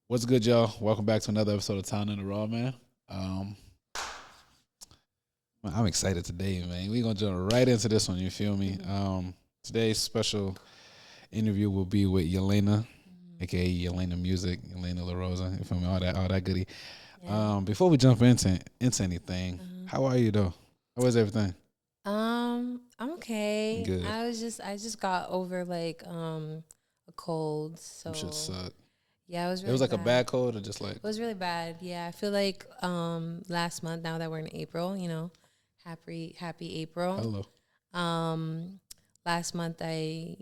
What's good, y'all? Welcome back to another episode of Town in the Raw, man. Um, I'm excited today, man. We're gonna jump right into this one. You feel me? Today's special interview will be with Yelena, aka Yelena Music, Yelena La Rosa. You feel me? All that goodie. Yeah. Before we jump into anything, how are you though? How is everything? I'm okay. Good. I just got over a cold, Some shit so suck. yeah, it was It was really like a bad. bad cold, or just like It was really bad. Yeah, I feel like last month, now that we're in April, happy April. hello. Um Last month I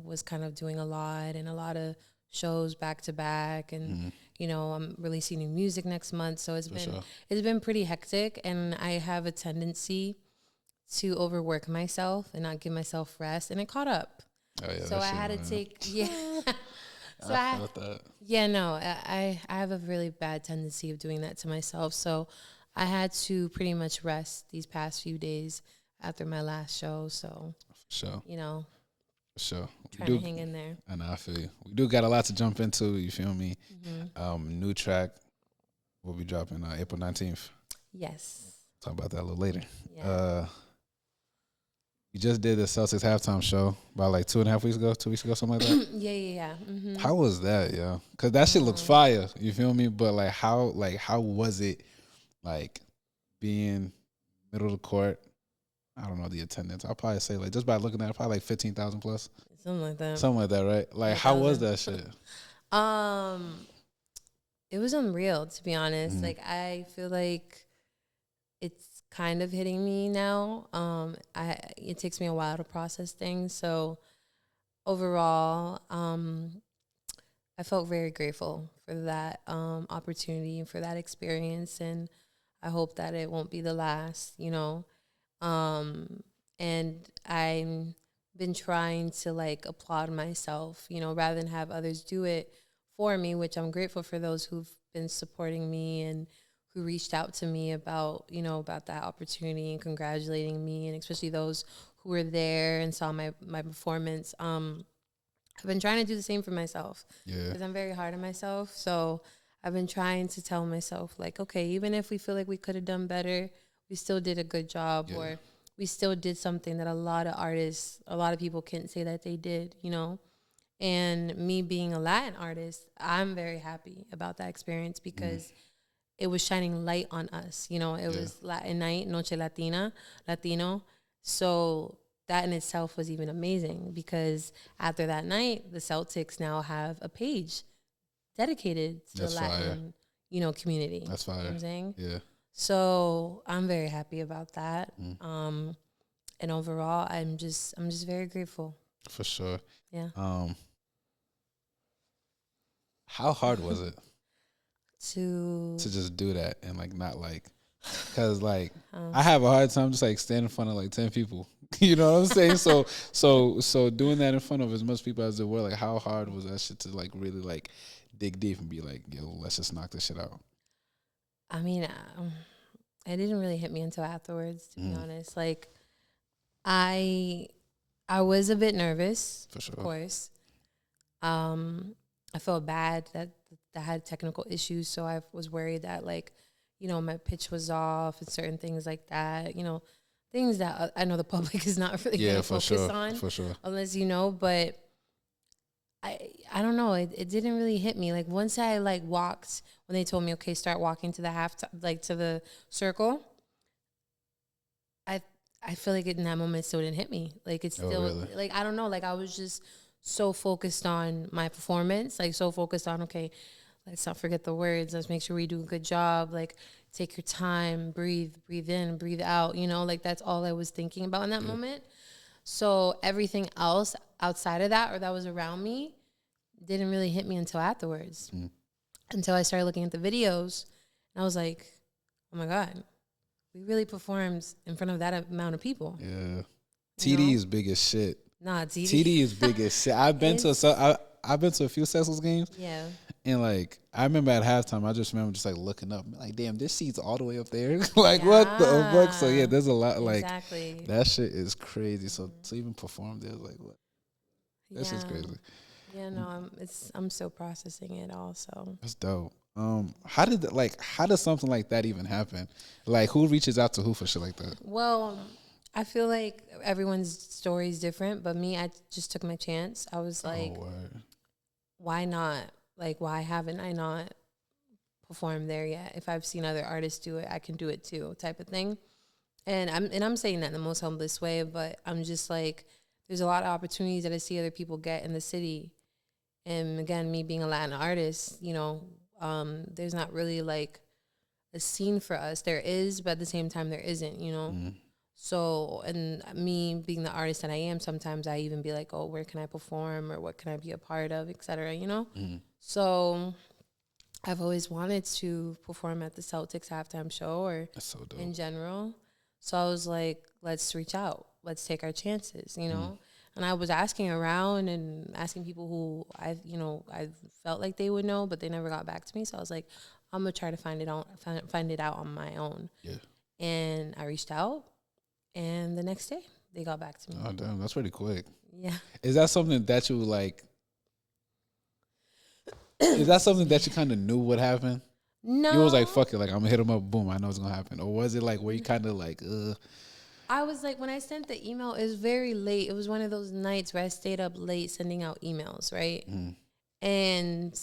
was kind of doing a lot and a lot of shows back to back, and I'm releasing new music next month, so For sure. it's been pretty hectic, and I have a tendency to overwork myself and not give myself rest, and it caught up. Oh yeah, So that I shit, had to man. take yeah. so I felt that. yeah, no, I have a really bad tendency of doing that to myself. So I had to pretty much rest these past few days after my last show. So, For sure. you know, For sure. We trying to do. hang in there. I know. I feel you. We do got a lot to jump into. You feel me? New track will be dropping April 19th. Yes. Talk about that a little later. Yeah. You just did the Celtics halftime show about like 2.5 weeks ago, 2 weeks ago, something like that. Yeah. How was that, yo? Cause that shit looks fire. You feel me? But how was it like being middle of the court? I don't know the attendance. I'll probably say like just by looking at it, probably like 15,000 plus, Something like that. something like that, right? Like how was 5,000. that shit? Um, it was unreal, to be honest. Mhm. Like, I feel like it's kind of hitting me now. It takes me a while to process things. So overall, I felt very grateful for that opportunity and for that experience, and I hope that it won't be the last. Um, and I've been trying to like applaud myself, rather than have others do it for me, which I'm grateful for those who've been supporting me and who reached out to me about that opportunity and congratulating me, and especially those who were there and saw my performance. I've been trying to do the same for myself Yeah, because I'm very hard on myself. So I've been trying to tell myself, like, okay, even if we feel like we could have done better, we still did a good job, yeah, or we still did something that a lot of artists, a lot of people can't say that they did. And me being a Latin artist, I'm very happy about that experience because it was shining light on us. It yeah, was Latin night, Noche Latina, Latino. So that in itself was even amazing because after that night, the Celtics now have a page dedicated to the that's fire. Community. That's You know what fire. I'm saying? Yeah. So I'm very happy about that. Mm. And overall, I'm just very grateful. For sure. Yeah. Um, how hard was it To to just do that and like not like, cause like um, I have a hard time just like standing in front of like 10 people. You know what I'm saying? So doing that in front of as much people as there were, like how hard was that shit to like really like dig deep and be like, yo, let's just knock this shit out. I mean, it didn't really hit me until afterwards, to be Mm, honest. Like I I was a bit nervous, for of sure. course. I felt bad that I had technical issues, so I was worried that my pitch was off and certain things like that. Things that I know the public is not really going Yeah, to for focus sure. on For sure. unless you know. But I don't know. It didn't really hit me. Like once I walked, when they told me, okay, start walking to the to the circle. I I feel like in that moment it still didn't hit me. Like it's Oh, still really? like I don't know. Like I was just so focused on my performance. Like so focused on, okay, let's not forget the words. Let's make sure we do a good job. Like take your time, breathe in, breathe out. Like that's all I was thinking about in that Yeah. moment. So everything else outside of that or that was around me didn't really hit me until afterwards. Mm. Until I started looking at the videos, and I was like, oh my god, we really performed in front of that amount of people. Yeah. You TD know? is big as shit. Nah, TD. TD is big as shit. I've been to a few Cecil's games, Yeah. and like I remember at halftime, I just remember just like looking up, like, damn, this seat's all the way up there. Like, what the fuck? So yeah, Yeah. there's a lot. Like Exactly. that shit is crazy. So to even perform there, like, what? That shit's Yeah. crazy. Yeah, no, I'm still processing it also. That's dope. How does something like that even happen? Like, who reaches out to who for shit like that? Well, I feel like everyone's story is different, but me, I just took my chance. I was Oh, like, word. why not? Like, why haven't I not performed there yet? If I've seen other artists do it, I can do it too, type of thing. And I'm saying that in the most humblest way, but I'm just like, there's a lot of opportunities that I see other people get in the city. And again, me being a Latin artist, there's not really like a scene for us. There is, but at the same time, there isn't, you know? Mm. So, and me being the artist that I am, sometimes I even be like, oh, where can I perform or what can I be a part of, et cetera, you know? Mm. So I've always wanted to perform at the Celtics halftime show or That's so dope. in general. So I was like, let's reach out. Let's take our chances, you know? And I was asking around and asking people who I felt like they would know, but they never got back to me. So I was like, I'm gonna try to find it out on my own. Yeah. And I reached out, and the next day they got back to me. Oh, damn. That's pretty quick. Yeah. Is that something that you like? Is that something that you kind of knew would happen? No. You was like, fuck it, like I'm gonna hit him up, boom, I know it's gonna happen. Or was it like where you kind of like, I was like, when I sent the email, it was very late. It was one of those nights where I stayed up late sending out emails, right? And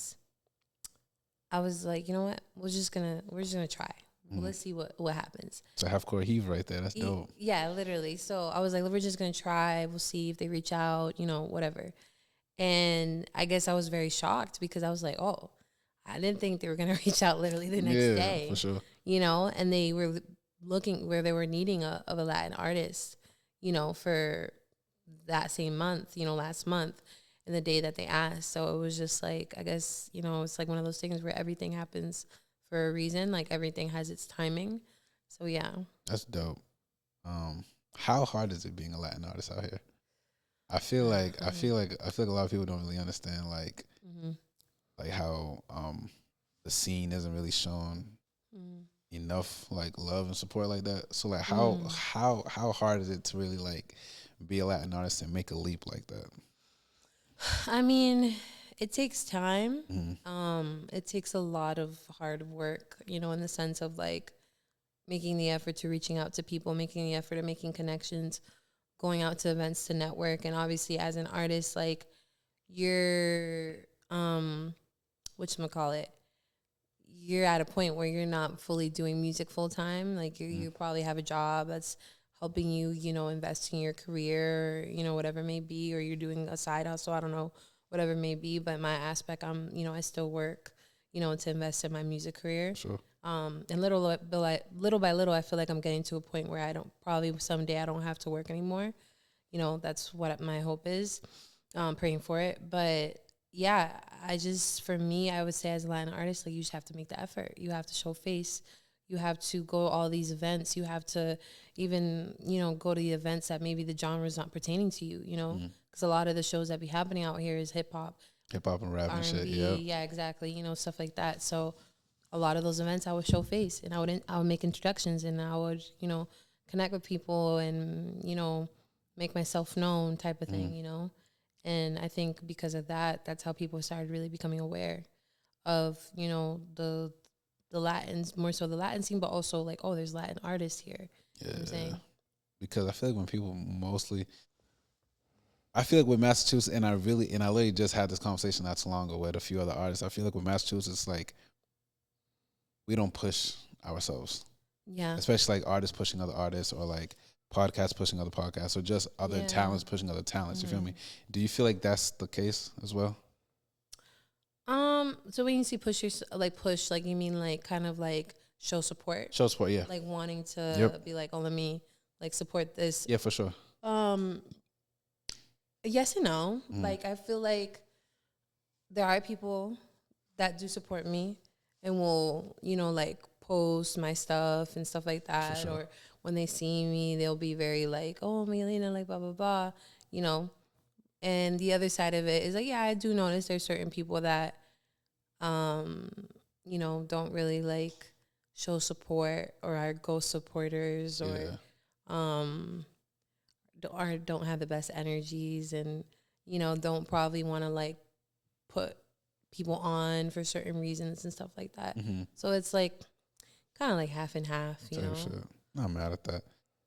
I was like, you know what? We're just gonna try. Let's see what happens. it's a half court heave right there. That's dope. Yeah, literally. So I was like, we're just gonna try. We'll see if they reach out, whatever. And I guess I was very shocked because I was like, oh, I didn't think they were gonna reach out literally the next day. For sure. And they were looking where they were needing a Latin artist, for that same month, last month and the day that they asked. So it was just like, I guess, it's like one of those things where everything happens for a reason. Like everything has its timing. So yeah. That's dope. How hard is it being a Latin artist out here? I feel like a lot of people don't really understand like how the scene isn't really showing enough like love and support like that. So like how hard is it to really like be a Latin artist and make a leap like that? I mean, it takes time. It takes a lot of hard work, in the sense of like making the effort to reaching out to people, making the effort of making connections, going out to events to network. And obviously as an artist, like you're, whatchamacallit, you're at a point where you're not fully doing music full time. Like you probably have a job that's helping you, invest in your career, whatever it may be, or you're doing a side hustle. I don't know, whatever it may be. But my aspect, I still work, to invest in my music career. Sure. And little by little, I feel like I'm getting to a point where probably someday I don't have to work anymore. That's what my hope is. Praying for it. But yeah, for me, I would say as a Latin artist, like you just have to make the effort. You have to show face. You have to go to all these events. You have to even, go to the events that maybe the genre is not pertaining to you, because a lot of the shows that be happening out here is hip hop and rap and shit. Yeah, exactly. Stuff like that. So a lot of those events I would show face and I would make introductions and I would, connect with people and, make myself known type of thing, And I think because of that, that's how people started really becoming aware of, the Latins, more so the Latin scene, but also like, oh, there's Latin artists here. Yeah. You know what I'm saying? Because I feel like when people I feel like with Massachusetts, and I literally just had this conversation not too long ago with a few other artists. I feel like with Massachusetts, like we don't push ourselves. Yeah. Especially like artists pushing other artists or like podcasts pushing other podcasts or just other talents pushing other talents. You feel me? Do you feel like that's the case as well? So when you see push, like you mean like kind of like show support? Show support, yeah. Like wanting to be like, oh, let me like support this. Yeah, for sure. Yes and no. Like I feel like there are people that do support me and will, like post my stuff and stuff like that. Sure. Or when they see me, they'll be very like, oh, Yelena, like blah, blah, blah, And the other side of it is like, yeah, I do notice there's certain people that, don't really like show support or are ghost supporters or don't have the best energies and, don't probably want to like put people on for certain reasons and stuff like that. Mm-hmm. So it's like kind of like half and half, you know. Shit. Not mad at that.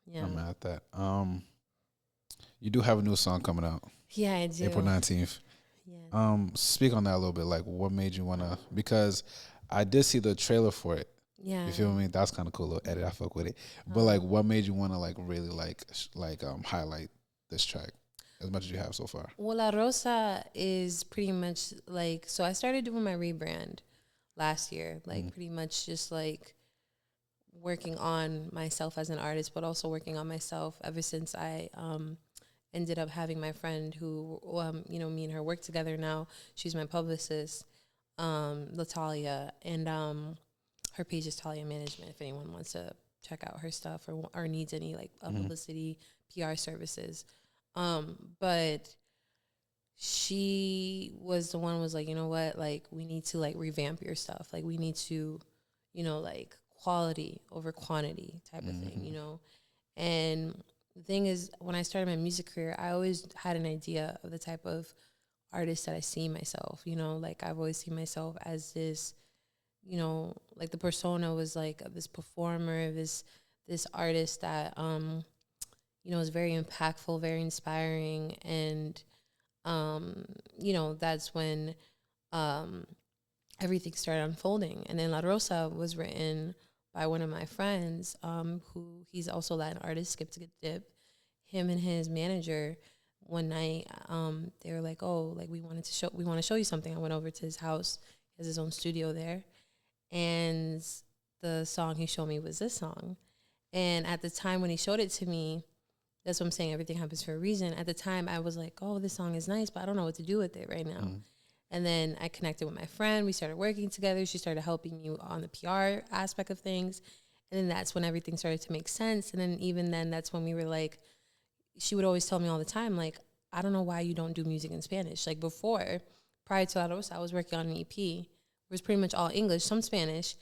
Yeah. Not mad at that. You do have a new song coming out. Yeah, I do. April 19th. Yeah. Speak on that a little bit. Like, what made you wanna? Because I did see the trailer for it. Yeah. You feel me? That's kind of cool little edit. I fuck with it. But like, what made you wanna like really like highlight this track as much as you have so far? Well, La Rosa is pretty much like, so I started doing my rebrand last year, like pretty much just like working on myself as an artist, but also working on myself ever since I ended up having my friend who, you know, me and her work together now. She's my publicist, Latalia, and her page is Talia Management if anyone wants to check out her stuff or needs any like publicity, PR services. But she was the one was like, you know what, like we need to like revamp your stuff. Like we need to, you know, like quality over quantity type of thing, you know? And the thing is, when I started my music career, I always had an idea of the type of artist that I see myself, you know? Like I've always seen myself as this, you know, like the persona was like this performer, this artist that, you know, is very impactful, very inspiring. And, you know, that's when everything started unfolding. And then La Rosa was written by one of my friends, who he's also Latin artist, Skip to Get Dip. Him and his manager one night, they were like, "Oh, like we want to show you something." I went over to his house. He has his own studio there, and the song he showed me was this song. And at the time when he showed it to me, that's what I'm saying. Everything happens for a reason. At the time, I was like, "Oh, this song is nice, but I don't know what to do with it right now." And then I connected with my friend. We started working together. She started helping me on the PR aspect of things. And then that's when everything started to make sense. And then even then, that's when we were like, she would always tell me all the time, like, I don't know why you don't do music in Spanish. Like before, prior to La Rosa, I was working on an EP. It was pretty much all English, some Spanish,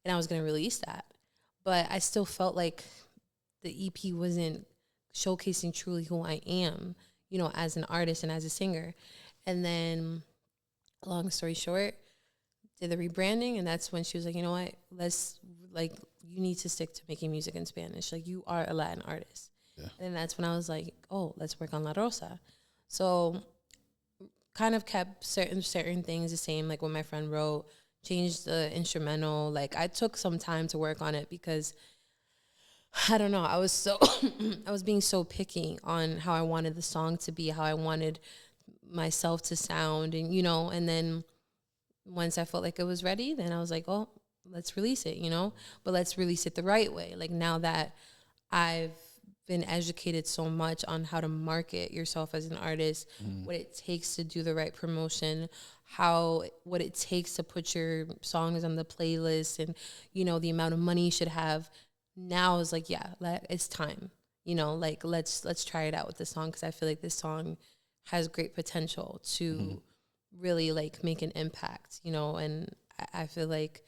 and I was going to release that. But I still felt like the EP wasn't showcasing truly who I am, you know, as an artist and as a singer. And then, long story short, did the rebranding, and that's when she was like, you know what, let's, like, you need to stick to making music in Spanish. Like, you are a Latin artist. Yeah. And then that's when I was like, oh, let's work on La Rosa. So kind of kept certain things the same, like when my friend wrote, changed the instrumental. Like, I took some time to work on it because, I don't know, I was I was being so picky on how I wanted the song to be, how I wanted myself to sound, and, you know, and then once I felt like it was ready, then I was like, oh, let's release it, you know, but let's release it the right way. Like, now that I've been educated so much on how to market yourself as an artist, what it takes to do the right promotion, what it takes to put your songs on the playlist, and, you know, the amount of money you should have. Now is like, yeah, it's time, you know, like let's try it out with this song, because I feel like this song has great potential to really like make an impact, you know, and I feel like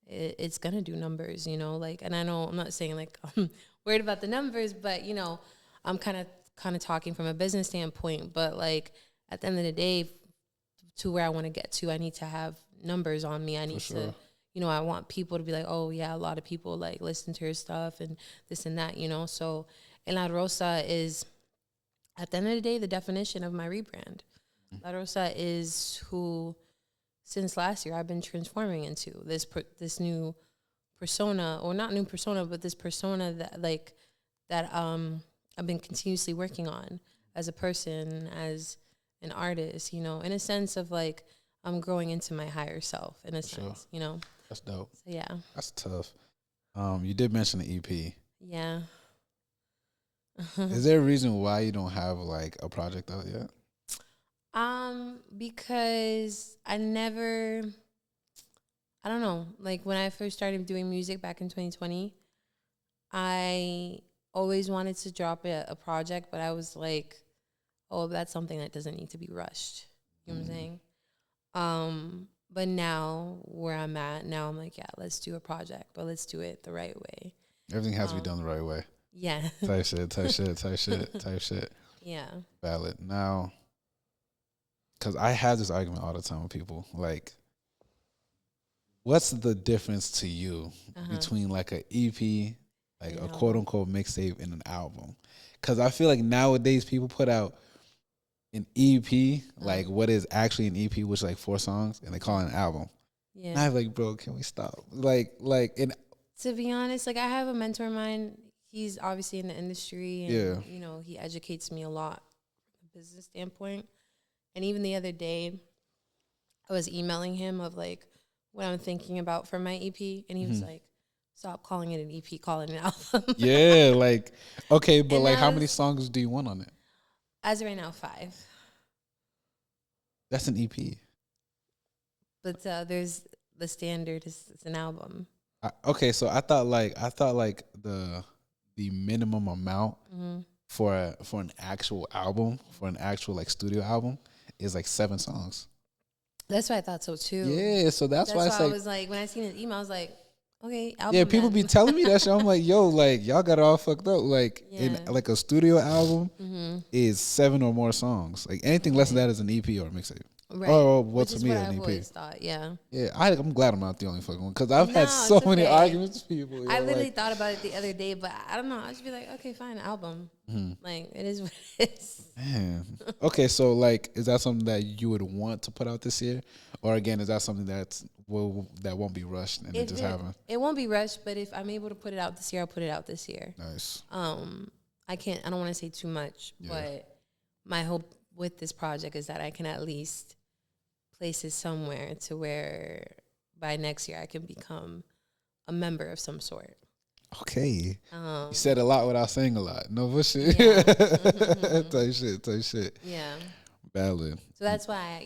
it's gonna do numbers, you know, like, and I know I'm not saying like I'm worried about the numbers, but, you know, I'm kind of talking from a business standpoint, but like at the end of the day, to where I want to get to, I need to have numbers on me. I need to, you know, I want people to be like, oh yeah, a lot of people like listen to her stuff and this and that, you know. So, and La Rosa is, at the end of the day, the definition of my rebrand. La Rosa is who, since last year, I've been transforming into this new persona, or not new persona, but this persona that I've been continuously working on as a person, as an artist, you know, in a sense of like I'm growing into my higher self in a sense, you know. That's dope. So yeah. That's tough. You did mention the EP. Yeah. Is there a reason why you don't have like a project out yet? Because I don't know, like when I first started doing music back in 2020, I always wanted to drop a project, but I was like, oh, that's something that doesn't need to be rushed. You know what I'm saying? But now where I'm at, now I'm like, yeah, let's do a project, but let's do it the right way. Everything has to be done the right way. Yeah. Type shit. Yeah. Yeah. Valid. Now, because I have this argument all the time with people. Like, what's the difference to you between like an EP, like a quote unquote mixtape, and an album? Because I feel like nowadays people put out an EP, like what is actually an EP, which is like 4 songs, and they call it an album. Yeah. And I'm like, bro, can we stop? And to be honest, like I have a mentor of mine. He's obviously in the industry, and you know, he educates me a lot from a business standpoint. And even the other day, I was emailing him of like what I'm thinking about for my EP, and he was like, "Stop calling it an EP, call it an album." Yeah, like okay, but and like how many songs do you want on it? As of right now, 5. That's an EP. But there's the standard is it's an album. Okay, so I thought like the minimum amount for an actual album, for an actual like studio album, is like 7 songs. That's why I thought so too. Yeah, so that's why I was like, when I seen his email, I was like, okay, album. Yeah, people be telling me that shit. I'm like, yo, like y'all got it all fucked up. Like in like a studio album is 7 or more songs. Like anything less than that is an EP or a mixtape. Right. Or what's to me what an EP. I've always thought, yeah. Yeah, I'm glad I'm not the only fucking one because I've had so many arguments with people. I literally thought about it the other day, but I don't know. I just be like, okay, fine, album. Like it is what it is. Man. Okay, so like, is that something that you would want to put out this year, or again, is that something that won't be rushed and it just happen? It won't be rushed, but if I'm able to put it out this year, I'll put it out this year. Nice. I don't want to say too much, but my hope with this project is that I can at least places somewhere to where by next year I can become a member of some sort. Okay. You said a lot without saying a lot. No bullshit. Yeah. Type shit. Yeah. Valid. So that's why,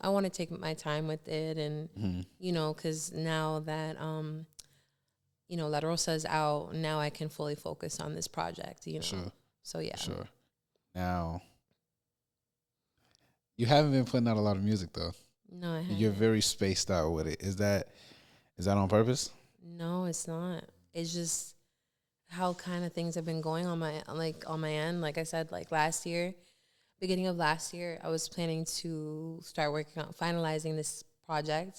I want to take my time with it and, because now that, La Rosa is out, now I can fully focus on this project, Sure. So, yeah. Sure. Now, you haven't been putting out a lot of music, though. No, I haven't. You're very spaced out with it. Is that on purpose? No, it's not. It's just how kind of things have been going on my end. Like I said, like beginning of last year, I was planning to start working on finalizing this project.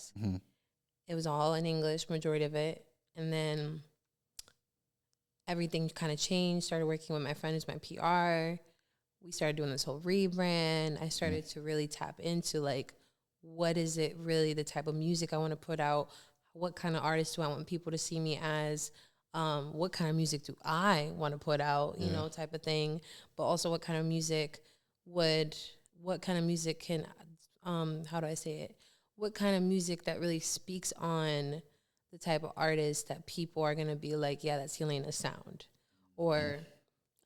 It was all in English, majority of it. And then everything kind of changed. Started working with my friend who's my PR. We started doing this whole rebrand. I started to really tap into like, what is it really, the type of music I want to put out? What kind of artist do I want people to see me as? What kind of music do I want to put out, type of thing. But also what kind of music can, how do I say it? What kind of music that really speaks on the type of artist that people are going to be like, yeah, that's Yelena's sound. Or,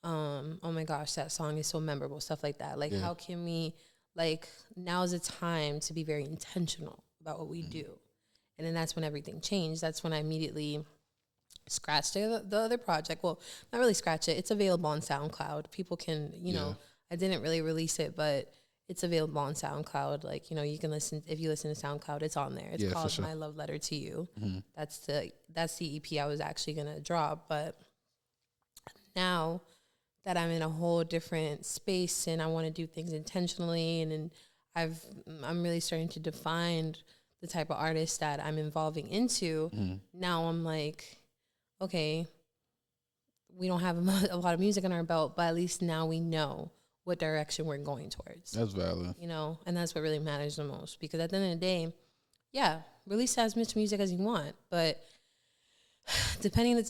oh my gosh, that song is so memorable, stuff like that. Like, how can we, like, now is the time to be very intentional about what we do. And then that's when everything changed. That's when I immediately scratched the other project. Well, not really scratch it. It's available on SoundCloud. People can, I didn't really release it, but it's available on SoundCloud. Like, you can listen, if you listen to SoundCloud, it's on there. It's called My Love Letter to You. That's the EP I was actually going to drop. But now that I'm in a whole different space and I want to do things intentionally, and I'm really starting to define the type of artist that I'm evolving into. Now I'm like, okay, we don't have a lot of music on our belt, but at least now we know what direction we're going towards. That's valid. And that's what really matters the most. Because at the end of the day, release as much music as you want, but depending on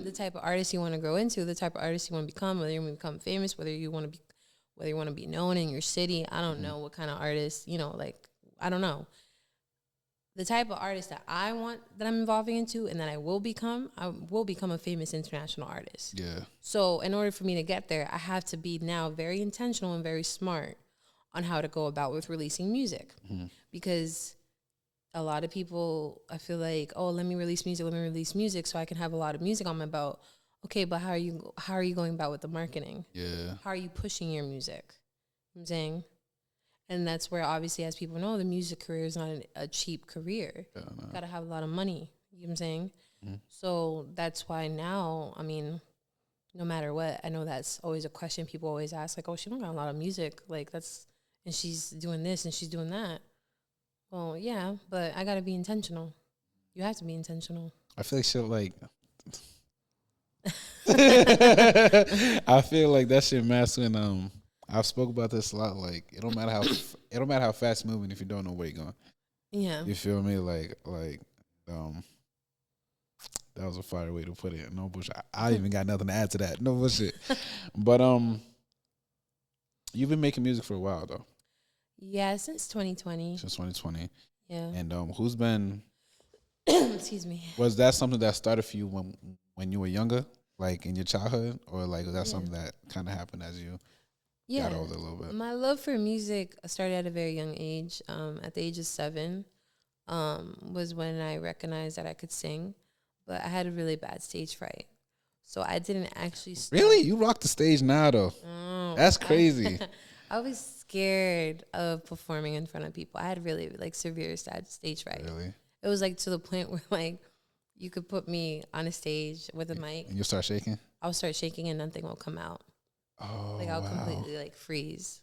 the type of artist you want to grow into, the type of artist you want to become, whether you want to become famous, whether you want to be known in your city, I don't know what kind of artist, I don't know. The type of artist that I want, that I'm evolving into, and that I will become a famous international artist. Yeah. So in order for me to get there, I have to be now very intentional and very smart on how to go about with releasing music. Because a lot of people, I feel like, oh, let me release music so I can have a lot of music on my belt. Okay, but how are you going about with the marketing? Yeah. How are you pushing your music? You know what I'm saying? And that's where, obviously, as people know, the music career is not a cheap career. You got to have a lot of money. You know what I'm saying? So that's why now, I mean, no matter what, I know that's always a question people always ask, like, oh, she don't got a lot of music. Like, that's and she's doing this and she's doing that. Well, yeah, but I gotta be intentional. You have to be intentional. I feel like shit like I feel like that shit matters when I've spoke about this a lot. Like it don't matter how it don't matter how fast moving if you don't know where you're going. Yeah. You feel me? Um that was a fire way to put it. No bullshit. I even got nothing to add to that. No bullshit. But you've been making music for a while though. Yeah, since 2020. Since 2020. Yeah. And who's been Excuse me. was that something that started for you when you were younger? Like in your childhood? Or like was that Yeah. something that kinda happened as you Yeah. got older a little bit? My love for music started at a very young age. At the age of 7, was when I recognized that I could sing, but I had a really bad stage fright, so I didn't actually start. Really? You rock the stage now though. Oh, That's crazy. I was scared of performing in front of people. I had really like severe stage fright. Really? It was like to the point where like you could put me on a stage with a mic, And you start shaking? I'll start shaking and nothing will come out. Oh, Like I'll wow. completely like freeze.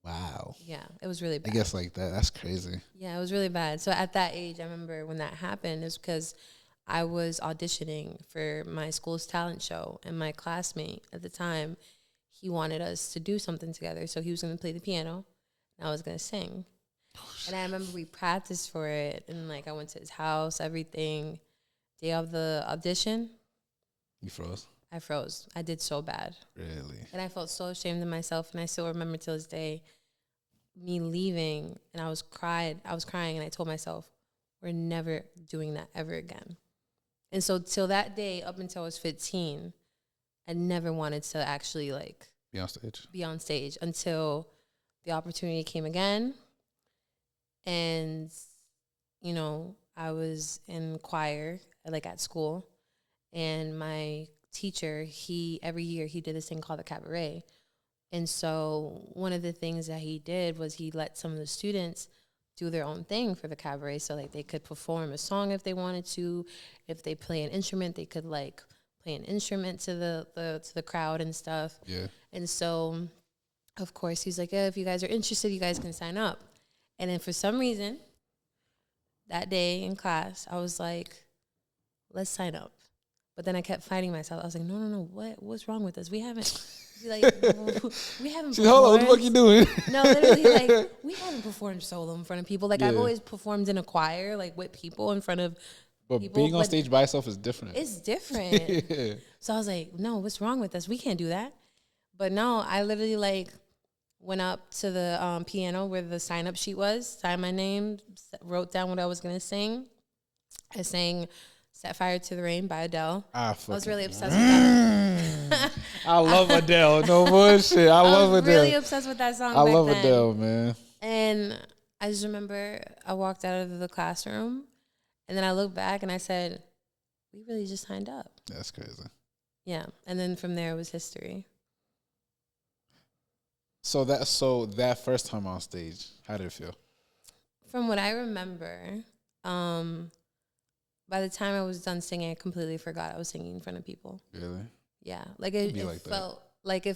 Wow. Yeah, it was really I bad. guess like that. That's crazy. Yeah, it was really bad. So at that age, I remember when that happened is because I was auditioning for my school's talent show, and my classmate at the time, he wanted us to do something together. So he was going to play the piano, and I was going to sing. And I remember we practiced for it, and like I went to his house, everything. Day of the audition, You froze? I froze. I did so bad. Really? And I felt so ashamed of myself, and I still remember till this day me leaving, and I was crying, and I told myself, we're never doing that ever again. And so till that day, up until I was 15, I never wanted to actually like Be on stage? be on stage until the opportunity came again. And, you know, I was in choir, like at school, and my teacher, every year he did this thing called the cabaret. And so one of the things that he did was he let some of the students do their own thing for the cabaret. So like they could perform a song if they wanted to. If they play an instrument, they could like play an instrument to the crowd and stuff. Yeah. And so of course he's like, if you guys are interested, you guys can sign up. And then for some reason, that day in class, I was like, let's sign up. But then I kept fighting myself. I was like, no, what's wrong with us? We haven't like we haven't She's, hold on, what the fuck you doing? No, literally, like we haven't performed solo in front of people. Like Yeah. I've always performed in a choir, like with people in front of But people. being on stage by yourself is different. It's different. Yeah. So I was like, no, what's wrong with us? We can't do that. But no, I literally like went up to the piano where the sign up sheet was, signed my name, wrote down what I was gonna sing. I sang "Set Fire to the Rain" by Adele. I was really obsessed with that. I love Adele. No bullshit. I love was Adele. really obsessed with that song. I back love then. Adele, man. And I just remember I walked out of the classroom, and then I looked back and I said, we really just signed up. That's crazy. Yeah. And then from there it was history. So that first time on stage, how did it feel? From what I remember, by the time I was done singing, I completely forgot I was singing in front of people. Really? Yeah. Like it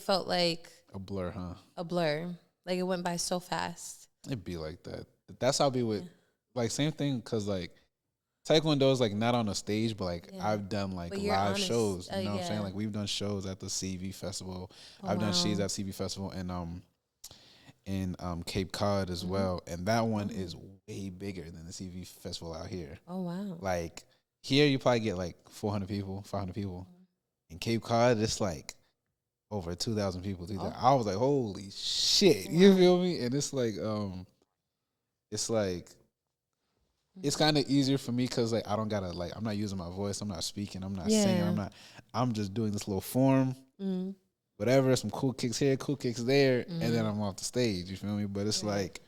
felt like A blur, huh? a blur. Like it went by so fast. It'd be like that. That's how it be with, like, same thing, because, like, Taekwondo is, like, not on a stage, but, like, I've done, like, live shows. You know what I'm saying? Like, we've done shows at the CV Festival. I've done shows at CV Festival in Cape Cod as well. And that one is way bigger than the CV Festival out here. Oh, wow. Like, here you probably get, like, 400 people, 500 people. In Cape Cod, it's, like, over 2,000 people. 3,000. I was like, holy shit. You feel me? And it's like, it's kind of easier for me because, like, I don't gotta, like, I'm not using my voice, I'm not speaking, I'm not singing, I'm just doing this little form, whatever, some cool kicks here, cool kicks there, and then I'm off the stage. You feel me? But it's like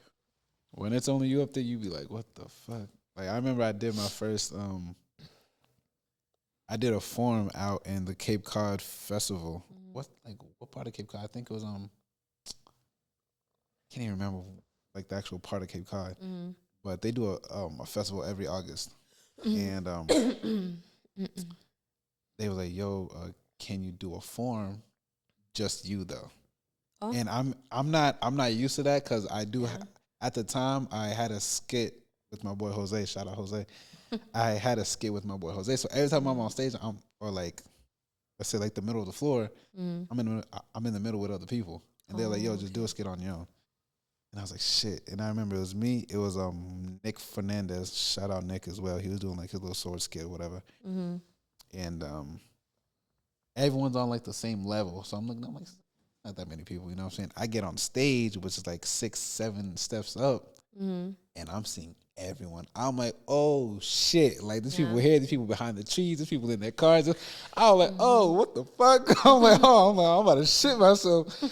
when it's only you up there, you be like, what the fuck? Like, I remember I did my first I did a form out in the Cape Cod Festival. What part of Cape Cod? I think it was can't even remember, like, the actual part of Cape Cod. But they do a festival every August. And they were like, yo, can you do a form, just you, though? Oh. and I'm not used to that because I do. Yeah. At the time, I had a skit with my boy Jose. Shout out Jose. I had a skit with my boy Jose. So every time I'm on stage, or like, let's say like the middle of the floor, Mm. I'm in the middle with other people, and they're like, "Yo, just do a skit on your own." And I was like, "Shit!" And I remember it was me. It was Nick Fernandez. Shout out Nick as well. He was doing like his little sword skit, or whatever. Mm-hmm. And everyone's on like the same level. So I'm looking, I'm like, not that many people, you know what I'm saying? I get on stage, which is like 6, 7 steps up, Mm-hmm. and I'm seeing everyone. I'm like, oh shit. Like there's people Yeah. here, there's people behind the trees, there's people in their cars. I was like, Mm-hmm. oh, what the fuck? I'm like, oh, I'm about to shit myself.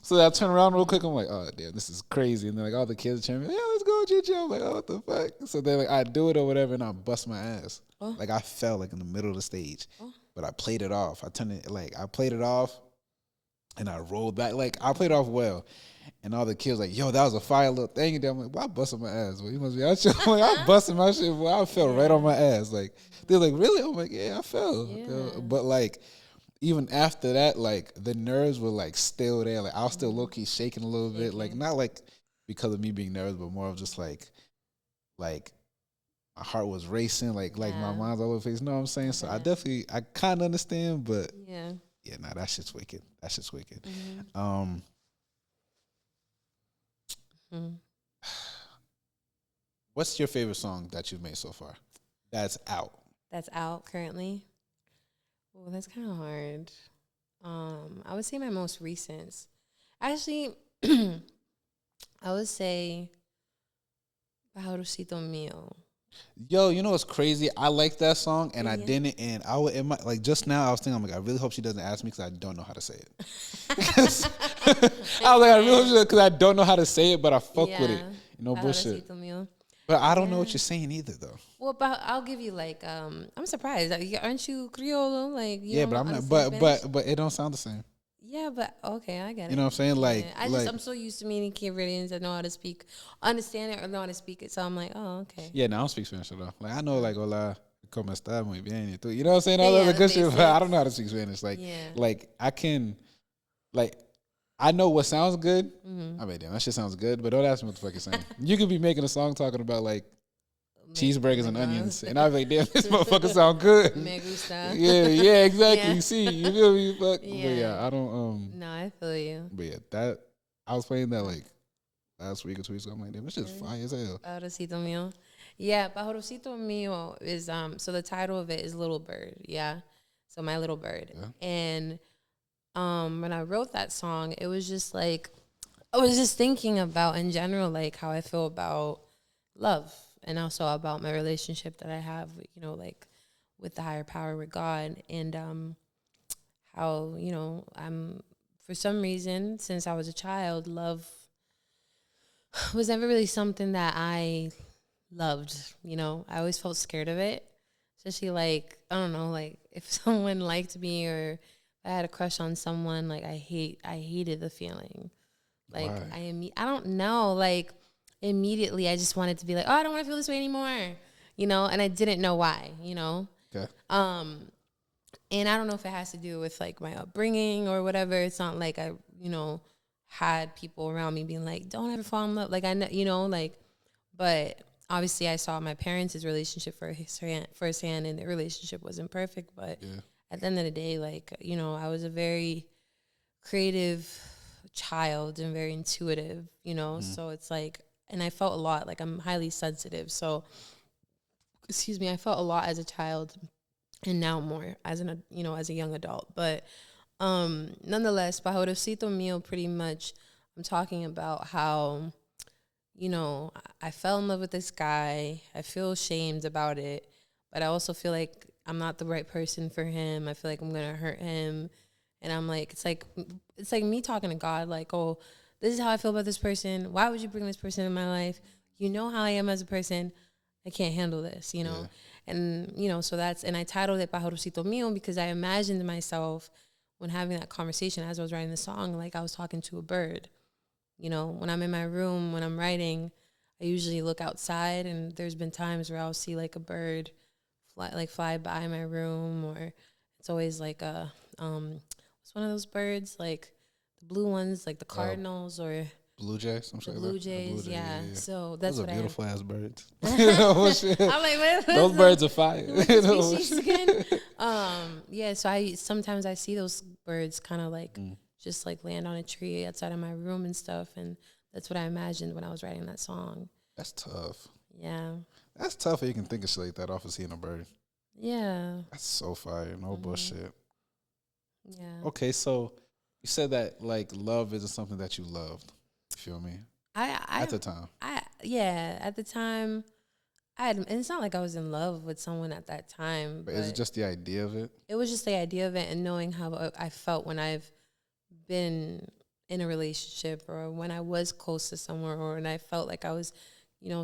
So I turn around real quick. I'm like, oh damn, this is crazy. And then like all the kids are cheering me, yeah, let's go, JJ. I'm like, oh, what the fuck? So then like I do it or whatever, and I bust my ass. Oh. Like I fell like in the middle of the stage, Oh. but I played it off. I played it off, and I rolled back. Like I played it off well, and all the kids like, yo, that was a fire little thing. And then I'm like, why busting my ass? Well, you must be out here. I'm like, I busted my shit. Boy, I fell right on my ass. Like they're like, really? I'm like, yeah, I fell. Yeah. But like even after that, like the nerves were like still there. Like I was still low key shaking a little bit. Like not like because of me being nervous, but more of just like my heart was racing. Like my Yeah. mind's all over the place. You know what I'm saying? So I kind of understand, but Yeah. yeah, nah, that shit's wicked. That shit's wicked. Mm-hmm. Mm-hmm. What's your favorite song that you've made so far? That's out. That's out currently. Well, that's kind of hard. I would say my most recent. Actually, I would say Pajarocito Mío. Yo, you know what's crazy? I like that song, and I Yeah. didn't. And I would, in my, like just now, I was thinking, I'm like, I really hope she doesn't ask me because I don't know how to say it. I was like, I really hope because I don't know how to say it, but I fuck with it. You know, bullshit. Pajarocito Mío. But I don't know what Yeah. you're saying either, though. Well, but I'll give you like I'm surprised. Aren't you Criollo? Like you Yeah, don't but I'm not. understand Spanish? But it don't sound the same. Yeah, but okay, I get it. You know what I'm saying? Like, Yeah. I'm so used to meeting Caribbeans that know how to speak, understand it or know how to speak it. So I'm like, oh, okay. yeah, no, I don't speak Spanish at all. Like, I know, like, hola, ¿cómo está? Muy bien. Y tú. You know what I'm saying? Yeah, All the other the good shit, but I don't know how to basics. speak Spanish. Like, Yeah. like I can, like, I know what sounds good. Mm-hmm. I mean, damn, that shit sounds good, but don't ask me what the fuck it's saying. You could be making a song talking about, like, cheeseburgers and onions, and I'd be like, damn, this motherfucker sound good. Me gusta. Yeah, exactly. Yeah. See, you feel me? Fuck. But Yeah. yeah, I don't, No, I feel you. but yeah, that, I was playing that, like, last week or 2 weeks ago. I'm like, damn, this shit's Yeah. fire as hell. Pajarocito Mío. Yeah, Pajarocito Mío is so the title of it is Little Bird. Yeah. So my little bird. Yeah. And when I wrote that song, it was just like I was just thinking about in general like how I feel about love and also about my relationship that I have, you know, like with the higher power with God and how, you know, I'm for some reason since I was a child, love was never really something that I loved, you know. I always felt scared of it. Especially like, I don't know, like if someone liked me or if I had a crush on someone, like I hated the feeling. Like Why? I don't know, like immediately I just wanted to be like, oh, I don't want to feel this way anymore. You know, and I didn't know why, you know. Okay. And I don't know if it has to do with like my upbringing or whatever. It's not like I, you know, had people around me being like, don't ever fall in love. Like I know, you know, like, but obviously I saw my parents' relationship firsthand and their relationship wasn't perfect. But Yeah. at the end of the day, like, you know, I was a very creative child and very intuitive, you know, so it's like, and I felt a lot, like I'm highly sensitive. So, excuse me, I felt a lot as a child and now more as you know, as a young adult. But nonetheless, Pajarocito Mío, pretty much, I'm talking about how, you know, I fell in love with this guy. I feel ashamed about it, but I also feel like I'm not the right person for him. I feel like I'm gonna hurt him, and I'm like, it's like me talking to God, like, oh, this is how I feel about this person. Why would you bring this person in my life? You know how I am as a person. I can't handle this, you know. Yeah. And, you know, so and I titled it Pajarocito Mío because I imagined myself when having that conversation as I was writing the song, like I was talking to a bird. You know, when I'm in my room, when I'm writing, I usually look outside and there's been times where I'll see like a bird fly by my room, or it's always like it's one of those birds, like the blue ones, like the Cardinals or Blue Jay, some the shit like Blue that. The Blue Jays. Jay, Yeah. yeah. So Those that's are what beautiful ass birds. I. You know what shit? I'm like, Those birds are fire. with You the know what species shit? skin. Yeah. So I sometimes I see those birds kind of like Mm. just like land on a tree outside of my room and stuff, and that's what I imagined when I was writing that song. That's tough. Yeah. That's tough if you can think of shit like that off of seeing a bird. Yeah. That's so fire. No bullshit. Yeah. Okay, so you said that like love isn't something that you loved. You feel me? At the time. Yeah, at the time, and it's not like I was in love with someone at that time, But is it but just the idea of it? it was just the idea of it and knowing how I felt when I've been in a relationship or when I was close to someone or when I felt like I was,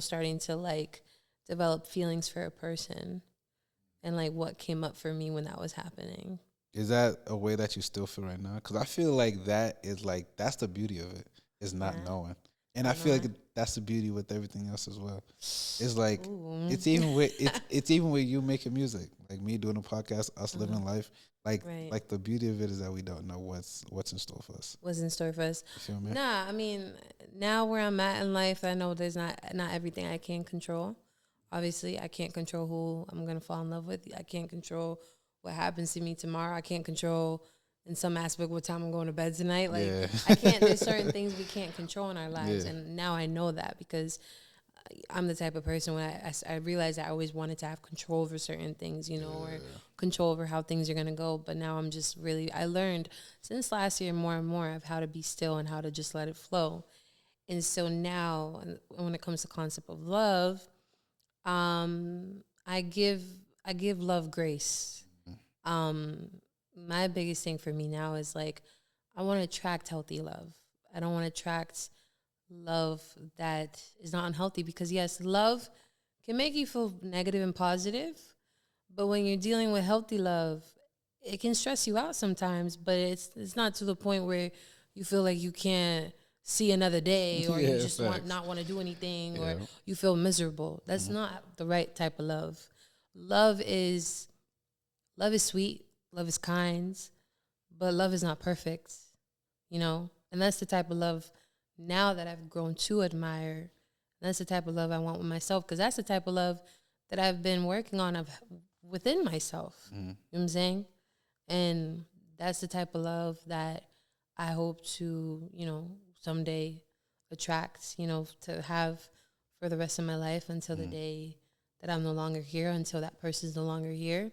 starting to like develop feelings for a person and like what came up for me when that was happening. Is that a way that you still feel right now? Because I feel like that is like that's the beauty of it is not Yeah. knowing, and I feel like that's the beauty with everything else as well. It's like Ooh. it's even with it's even with you making music, like me doing a podcast, us living life. Right. Like the beauty of it is that we don't know what's in store for us. Was in store for us. You feel me? Nah, I mean, now where I'm at in life, I know there's not everything I can control. Obviously, I can't control who I'm gonna fall in love with. I can't control what happens to me tomorrow. I can't control in some aspect what time I'm going to bed tonight. Like Yeah. I can't. There's certain things we can't control in our lives, Yeah. and now I know that because I'm the type of person when I realized I always wanted to have control over certain things, or control over how things are going to go. But now I'm just I learned since last year more and more of how to be still and how to just let it flow. And so now when it comes to concept of love, I give love grace. My biggest thing for me now is like, I want to attract healthy love. I don't want to attract love that is not unhealthy because yes, love can make you feel negative and positive, but when you're dealing with healthy love, it can stress you out sometimes, but it's not to the point where you feel like you can't see another day or you just not want to do anything or you feel miserable. That's not the right type of love. Love is sweet, love is kind, but love is not perfect, and that's the type of love now that I've grown to admire. That's the type of love I want with myself because that's the type of love that I've been working on within myself. You know what I'm saying? And that's the type of love that I hope to, someday attract, to have for the rest of my life until the day that I'm no longer here, until that person's no longer here.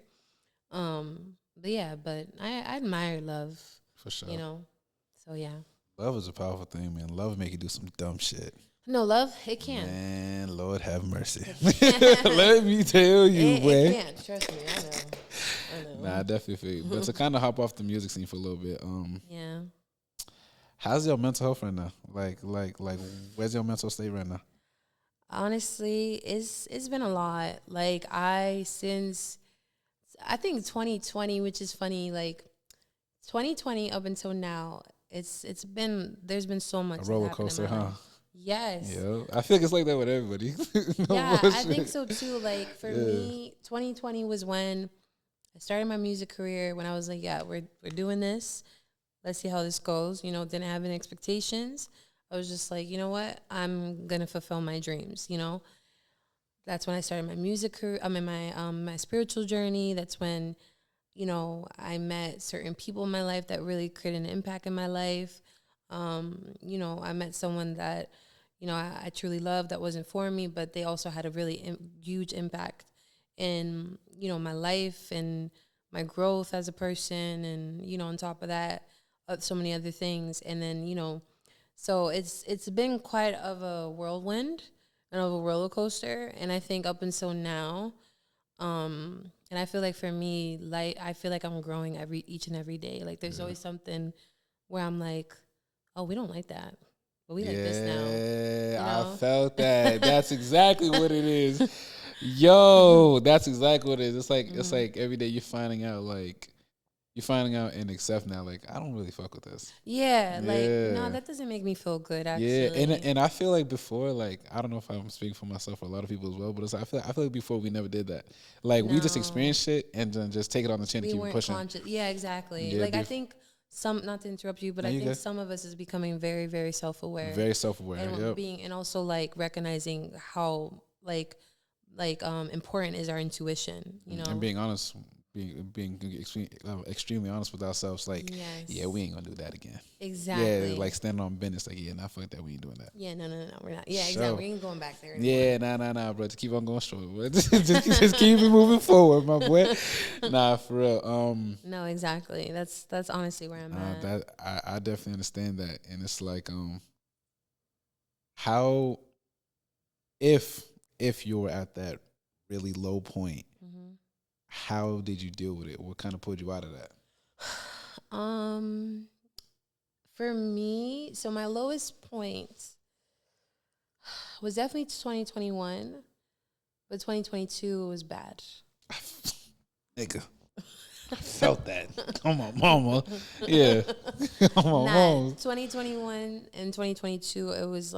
But I admire love. For sure. So yeah. Love is a powerful thing, man. Love make you do some dumb shit. No, love, it can. Man, Lord have mercy. Let me tell you, man. It can. Trust me, I know. Nah, I definitely feel you. But to kind of hop off the music scene for a little bit, yeah. how's your mental health right now? Like, where's your mental state right now? Honestly, it's been a lot. Like since I think 2020, which is funny, like 2020 up until now, there's been so much. A roller coaster, huh? Yes. Yeah, I feel like it's like that with everybody. I think so too. Like for me, 2020 was when I started my music career. When I was like, yeah, we're doing this. Let's see how this goes. Didn't have any expectations. I was just like, you know what? I'm gonna fulfill my dreams. That's when I started my music career. I'm in my spiritual journey. That's when, I met certain people in my life that really created an impact in my life. I met someone that, I truly loved that wasn't for me, but they also had a really huge impact in, my life and my growth as a person. And, on top of that, so many other things. And then, so it's been quite of a whirlwind and of a roller coaster. And I think up until now, and I feel like for me, like I feel like I'm growing each and every day. Like there's always something where I'm like, oh, we don't like that, but we like this now. Yeah, I felt that. That's exactly what it is. Yo, that's exactly what it is. It's like every day you're finding out and accept now, like, I don't really fuck with this. Yeah, like, no, that doesn't make me feel good, actually. Yeah, and I feel like before, like, I don't know if I'm speaking for myself or a lot of people as well, but I feel like before we never did that. Like, we just experienced shit and then just take it on the chin and keep it pushing. Yeah, exactly. Yeah, like, I think some, not to interrupt you, but No, I you think good. some of us is becoming very, very self-aware, Very self-aware. and Yep. being, and also like recognizing how important is our intuition, you And know? being honest, being extremely honest with ourselves. Like, yeah, Yes, we ain't gonna do that again. Yeah, exactly. like standing on business. Like, yeah, not fuck that. We ain't doing that. Yeah, no, no, no, we're not. Yeah, exactly. So, We ain't going back there anymore. yeah, nah, bro. Just keep on going straight. Bro. just keep it moving forward, my boy. Nah, for real. No, exactly. That's honestly where I'm at. That I definitely understand that, and it's like, how if you were at that really low point, Hmm. how did you deal with it? What kind of pulled you out of that? Um, for me, so my lowest point was definitely 2021, but 2022 was bad. Nigga, I felt that. Come on, mama. Yeah, come on, Nah, mama. 2021 and 2022, it was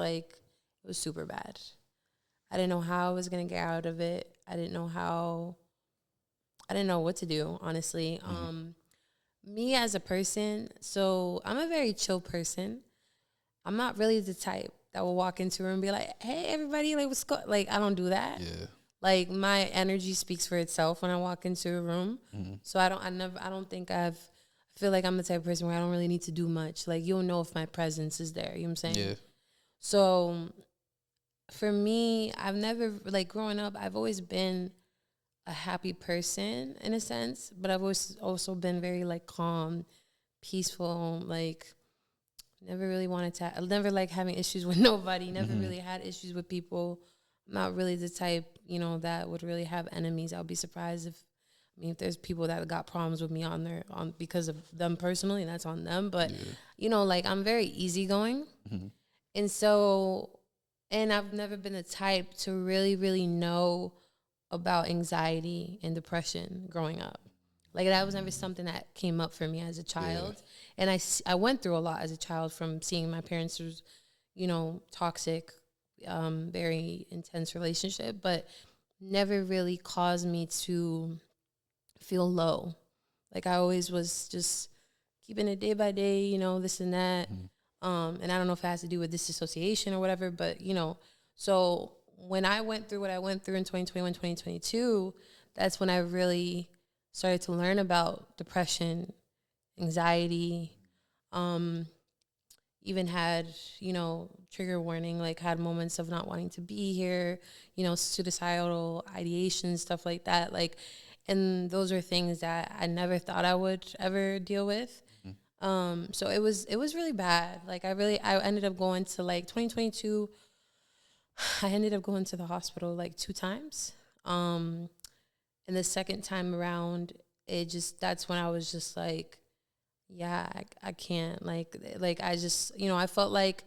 super bad. I didn't know how I was gonna get out of it. I didn't know what to do, honestly. Me as a person, so I'm a very chill person. I'm not really the type that will walk into a room and be like, "Hey, everybody, like, what's going?" Like, I don't do that. Yeah. Like, my energy speaks for itself when I walk into a room. So I don't think I feel like I'm the type of person where I don't really need to do much. Like, you'll know if my presence is there. You know what I'm saying? Yeah. So for me, I've never, like, growing up, I've always been a happy person in a sense, but I've always also been very, like, calm, peaceful, like, never really wanted to, I never like having issues with nobody, never really had issues with people. I'm not really the type, that would really have enemies. I would be surprised if there's people that got problems with me on because of them personally, and that's on them. But, like, I'm very easygoing. And so, and I've never been the type to really, really know about anxiety and depression growing up. Like, that was never something that came up for me as a child. And I went through a lot as a child from seeing my parents was, toxic, very intense relationship, but never really caused me to feel low. Like, I always was just keeping it day by day, this and that. And I don't know if it has to do with disassociation or whatever, but, so when I went through what I went through in 2021, 2022, that's when I really started to learn about depression, anxiety, even had, trigger warning, like had moments of not wanting to be here, suicidal ideation, stuff like that. Like, and those are things that I never thought I would ever deal with. So it was really bad. Like, I ended up going to, like, 2022, I ended up going to the hospital like 2 times. And the second time around, that's when I was just like, yeah, I can't, like I just, I felt like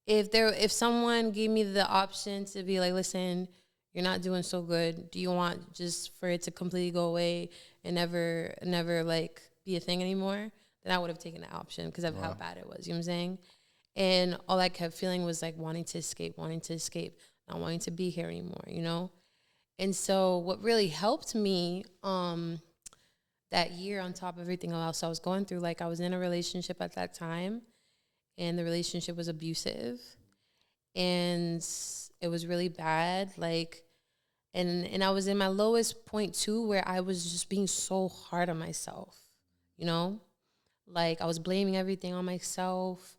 if someone gave me the option to be like, listen, you're not doing so good. Do you want just for it to completely go away and never like be a thing anymore? Then I would have taken the option because of how bad it was. You know what I'm saying? And all I kept feeling was like wanting to escape, not wanting to be here anymore. And so what really helped me that year, on top of everything else I was going through, like, I was in a relationship at that time, and the relationship was abusive, and it was really bad. Like, and I was in my lowest point too, where I was just being so hard on myself, you know? Like, I was blaming everything on myself.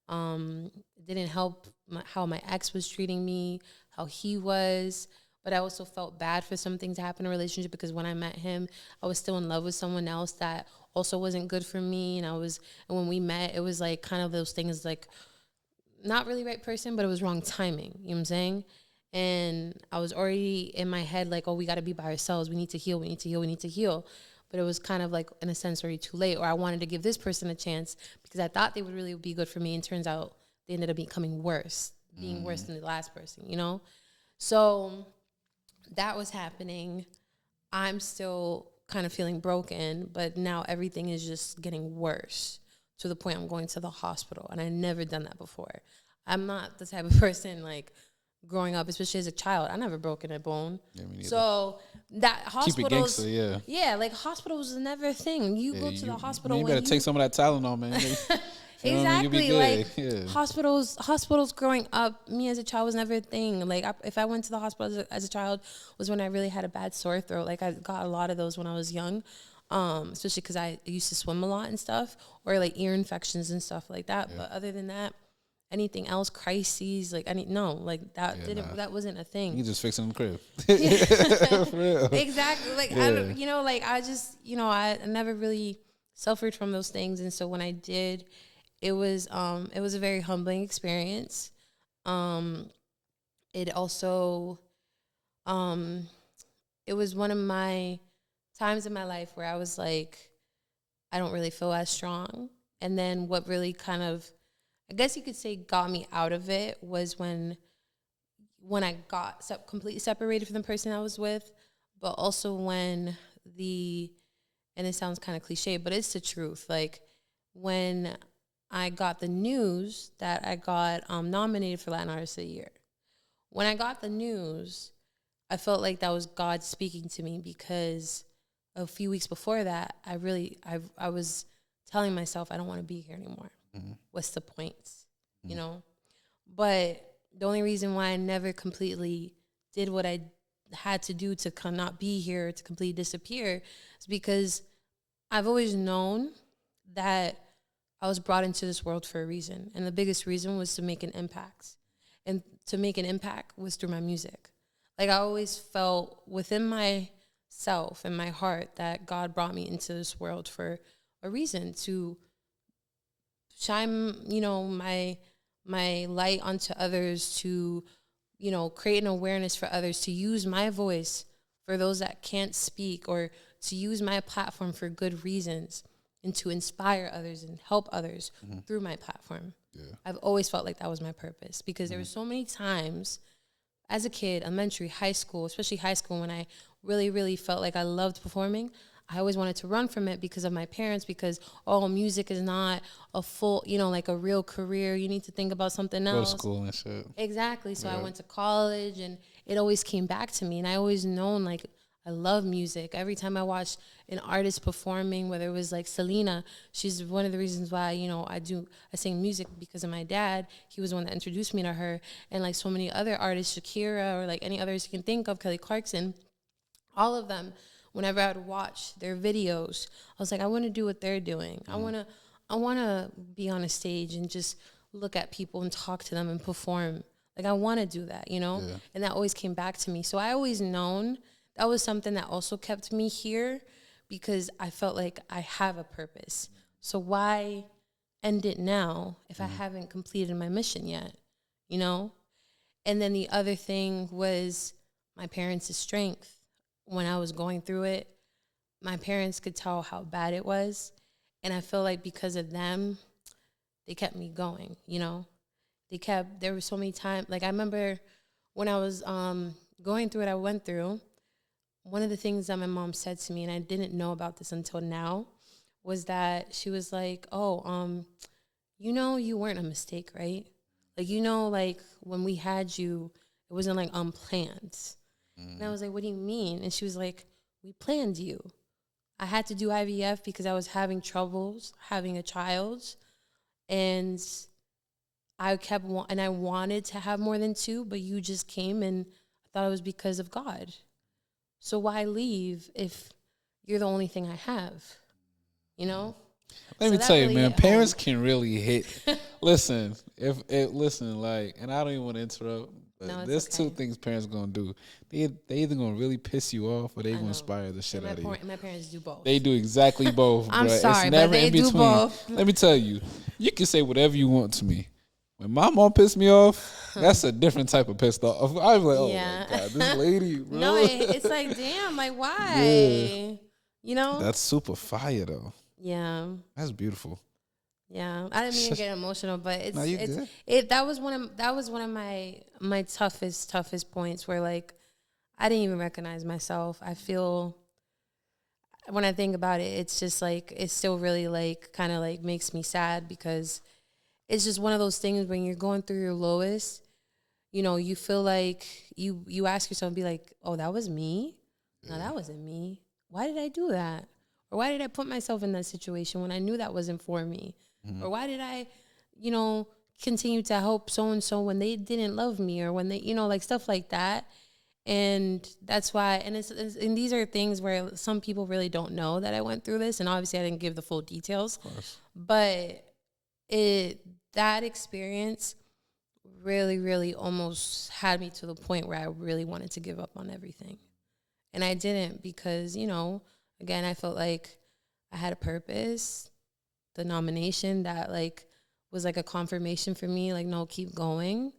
It didn't help how my ex was treating me, how he was. But I also felt bad for something to happen in a relationship because when I met him, I was still in love with someone else that also wasn't good for me. And when we met, it was like kind of those things, like, not really right person, but it was wrong timing. You know what I'm saying? And I was already in my head like, oh, we got to be by ourselves. We need to heal. We need to heal. We need to heal. But it was kind of like, in a sense, already too late. Or I wanted to give this person a chance because I thought they would really be good for me. And turns out they ended up becoming worse, being worse than the last person. So that was happening. I'm still kind of feeling broken, but now everything is just getting worse to the point I'm going to the hospital. And I never done that before. I'm not the type of person, like, growing up, especially as a child. I never broken a bone. Yeah, me neither. So that Keep it hospitals, gangster, yeah. like hospitals was never a thing. You go to the hospital you when better take some of that Tylenol, man. You know what I mean? You'll be exactly, good. like Yeah. hospitals growing up, me as a child was never a thing. Like if I went to the hospital as a child was when I really had a bad sore throat. Like I got a lot of those when I was young, especially because I used to swim a lot and stuff, or like ear infections and stuff like that. Yeah. But other than that, anything else, crises, like that wasn't a thing. You just fix it in the crib. For real. Exactly. Like I just I never really suffered from those things, and so when I did, it was a very humbling experience. It also it was one of my times in my life where I was like, I don't really feel as strong. And then what really kind of, I guess you could say, got me out of it was when I got completely separated from the person I was with, but also when and it sounds kind of cliche, but it's the truth. Like when I got the news that I got nominated for Latin Artist of the Year. When I got the news, I felt like that was God speaking to me, because a few weeks before that, I was telling myself I don't want to be here anymore. Mm-hmm. What's the point? Mm-hmm. You know? But the only reason why I never completely did what I had to do to not be here, to completely disappear, is because I've always known that I was brought into this world for a reason. And the biggest reason was to make an impact. And to make an impact was through my music. Like I always felt within myself and my heart that God brought me into this world for a reason, to shine, my light onto others, to, create an awareness for others, to use my voice for those that can't speak, or to use my platform for good reasons, and to inspire others and help others through my platform. Yeah. I've always felt like that was my purpose, because there were so many times as a kid, elementary, high school, especially high school, when I really, really felt like I loved performing. I always wanted to run from it because of my parents, because, music is not a full, like a real career. You need to think about something else. Go to school and shit. Exactly. So I went to college, and it always came back to me. And I always known, like, I love music. Every time I watch an artist performing, whether it was like Selena, she's one of the reasons why, I sing music, because of my dad. He was the one that introduced me to her. And like so many other artists, Shakira, or like any others you can think of, Kelly Clarkson, all of them, whenever I would watch their videos, I was like, I want to do what they're doing. I want to be on a stage and just look at people and talk to them and perform. Like I want to do that, Yeah. And that always came back to me. So I always known that was something that also kept me here, because I felt like I have a purpose. So why end it now if I haven't completed my mission yet, And then the other thing was my parents' strength. When I was going through it, my parents could tell how bad it was. And I feel like because of them, they kept me going, there were so many times, like I remember when I was going through what I went through, one of the things that my mom said to me, and I didn't know about this until now, was that she was like, you weren't a mistake, right? Like, like when we had you, it wasn't like unplanned. And I was like, what do you mean? And she was like, we planned you. I had to do IVF because I was having troubles having a child. And I wanted to have more than two, but you just came, and I thought it was because of God. So why leave if you're the only thing I have, Let me tell you, man, parents can really hit. Listen, and I don't even want to interrupt, but there's two things parents gonna do. They either gonna really piss you off, or they gonna inspire the shit out of you. My parents do both. They do exactly both. I'm sorry, it's never but they in do between. both. Let me tell you, you can say whatever you want to me. When my mom pissed me off, that's a different type of pissed off. I was like, oh my God, this lady, bro. No, it's like, damn, like why? Yeah. That's super fire though. Yeah. That's beautiful. Yeah. I didn't mean to get emotional, but that was one of my toughest points where like I didn't even recognize myself. I feel when I think about it, it's just like it still really like kind of like makes me sad, because it's just one of those things when you're going through your lowest, you feel like you ask yourself, be like, oh, that was me. No, that wasn't me. Why did I do that? Or why did I put myself in that situation when I knew that wasn't for me? Or why did I, continue to help so and so when they didn't love me, or when they, like stuff like that. And that's why, and and these are things where some people really don't know that I went through this, and obviously I didn't give the full details, but that experience really, really almost had me to the point where I really wanted to give up on everything. And I didn't, because, again, I felt like I had a purpose. The nomination that like was like a confirmation for me, like, no, keep going.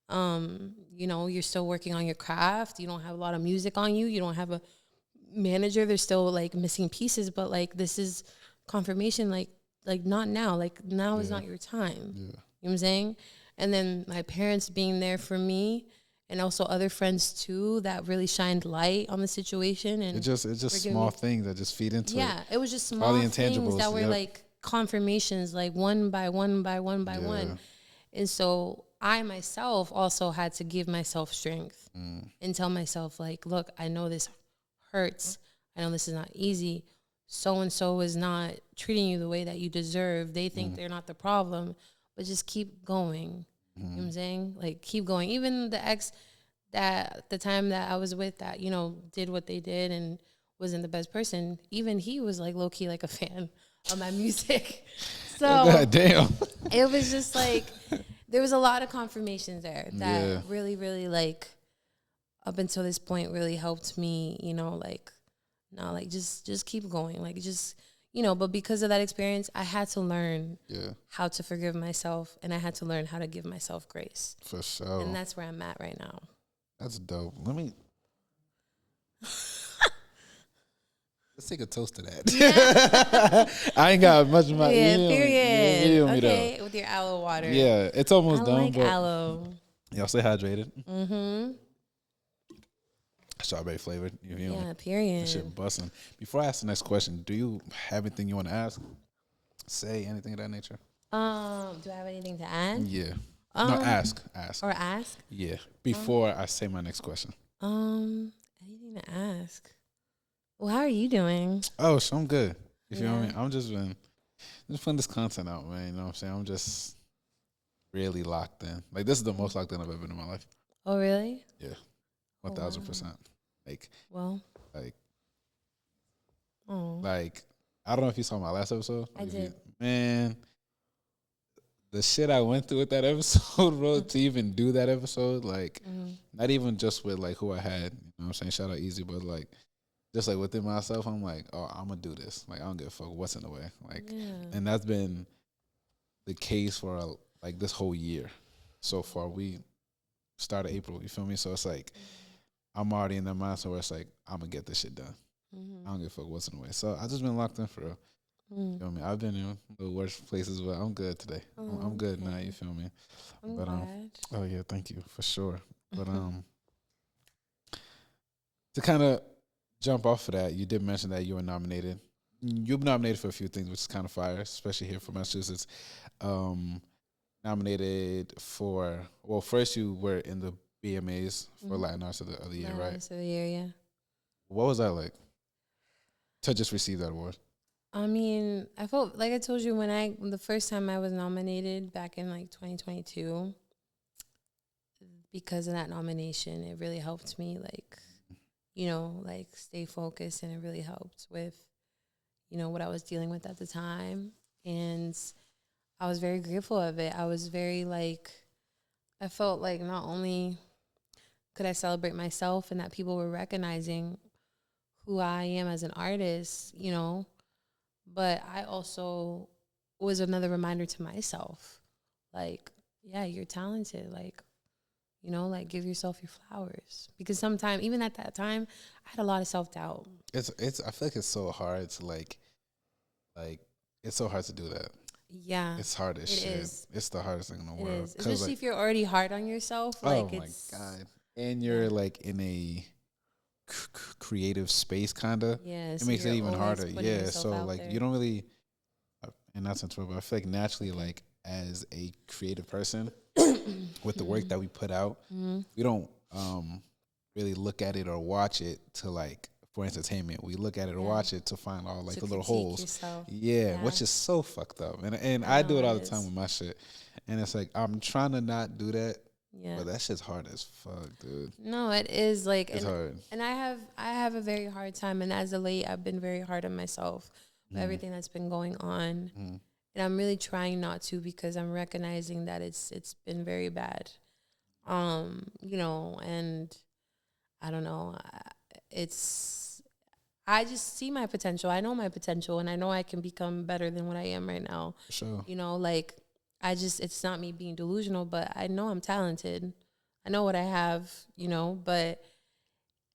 You're still working on your craft. You don't have a lot of music on you. You don't have a manager. There's still like missing pieces, but like this is confirmation, like not now. Like now is not your time. Yeah. You know what I'm saying? And then my parents being there for me, and also other friends too that really shined light on the situation. And it's just small things that just feed into it. Yeah, it was just small all the things intangibles that were like confirmations, like one by one by one by one. And so I myself also had to give myself strength and tell myself, like, look, I know this hurts. I know this is not easy. So and so is not treating you the way that you deserve. They think they're not the problem, but just keep going. You know what I'm saying? Like, keep going. Even the ex that the time that I was with that, did what they did and wasn't the best person, even he was like low key like a fan of my music. So God damn. It was just like there was a lot of confirmations there that really, really, like, up until this point really helped me, like, no, like just keep going. Like, just, but because of that experience, I had to learn how to forgive myself, and I had to learn how to give myself grace. For sure. And that's where I'm at right now. That's dope. Let's take a toast to that. Yeah. I ain't got much of my period. Okay, with your aloe water. Yeah, it's almost done. Like aloe. Y'all stay hydrated. Strawberry flavored. You feel me? Period. That shit busting. Before I ask the next question, do you have anything you want to ask? Say anything of that nature? Do I have anything to add? Yeah. No, ask. Or ask? Yeah. Before I say my next question. Anything to ask? Well, how are you doing? Oh, so I'm good. You feel me? I'm just putting this content out, man. You know what I'm saying? I'm just really locked in. Like, this is the most locked in I've ever been in my life. Oh, really? Yeah. 1,000%. Like, like, I don't know if you saw my last episode. I did. Man, the shit I went through with that episode, bro, to even do that episode, like, not even just with, like, who I had, you know what I'm saying? Shout out Easy, but, like, just, like, within myself, I'm like, oh, I'm going to do this. Like, I don't give a fuck what's in the way. Like, and that's been the case for, like, this whole year so far. We started April, you feel me? So it's like, I'm already in that mindset where it's like, I'm going to get this shit done. I don't give a fuck what's in the way. So I just been locked in for real. You feel me? I've been in the worst places, but I'm good today. I'm good now, you feel me? I'm glad. Oh, yeah, thank you, for sure. But to kind of jump off of that, you did mention that you were nominated. You've been nominated for a few things, which is kind of fire, especially here for Massachusetts. Nominated for, well, first you were in the BMAs for Latin Arts of the Year, right? Arts of the Year, yeah. What was that like to just receive that award? I mean, I felt like I told you when the first time I was nominated back in like 2022, because of that nomination, it really helped me like stay focused, and it really helped with, what I was dealing with at the time. And I was very grateful of it. I was very I felt like not only could I celebrate myself and that people were recognizing who I am as an artist, but I also was another reminder to myself, like, yeah, you're talented. Like, give yourself your flowers. Because sometimes, even at that time, I had a lot of self-doubt. I feel like it's so hard to like it's so hard to do that. Yeah. It's hard as shit. Is. It's the hardest thing in the world. It is. Especially if you're already hard on yourself. Like, oh my God. And you're like in a creative space, kind of. Yeah. It makes it even harder. Yeah. So like there. you don't really, and that's not true, but I feel like naturally, like as a creative person, with the work that we put out, we don't really look at it or watch it to like for entertainment. We look at it or watch it to find all like To the little critique holes. yourself. Yeah, which is so fucked up. And I do know it all it the time is. with my shit. And it's like I'm trying to not do that. Yeah. But that shit's hard as fuck, dude. No, it is like It's hard. And I have a very hard time, and as of late I've been very hard on myself for everything that's been going on. And I'm really trying not to, because I'm recognizing that it's been very bad. You know, and I don't know. I just see my potential. I know my potential, and I know I can become better than what I am right now. Sure. You know, like it's not me being delusional, but I know I'm talented. I know what I have, you know, but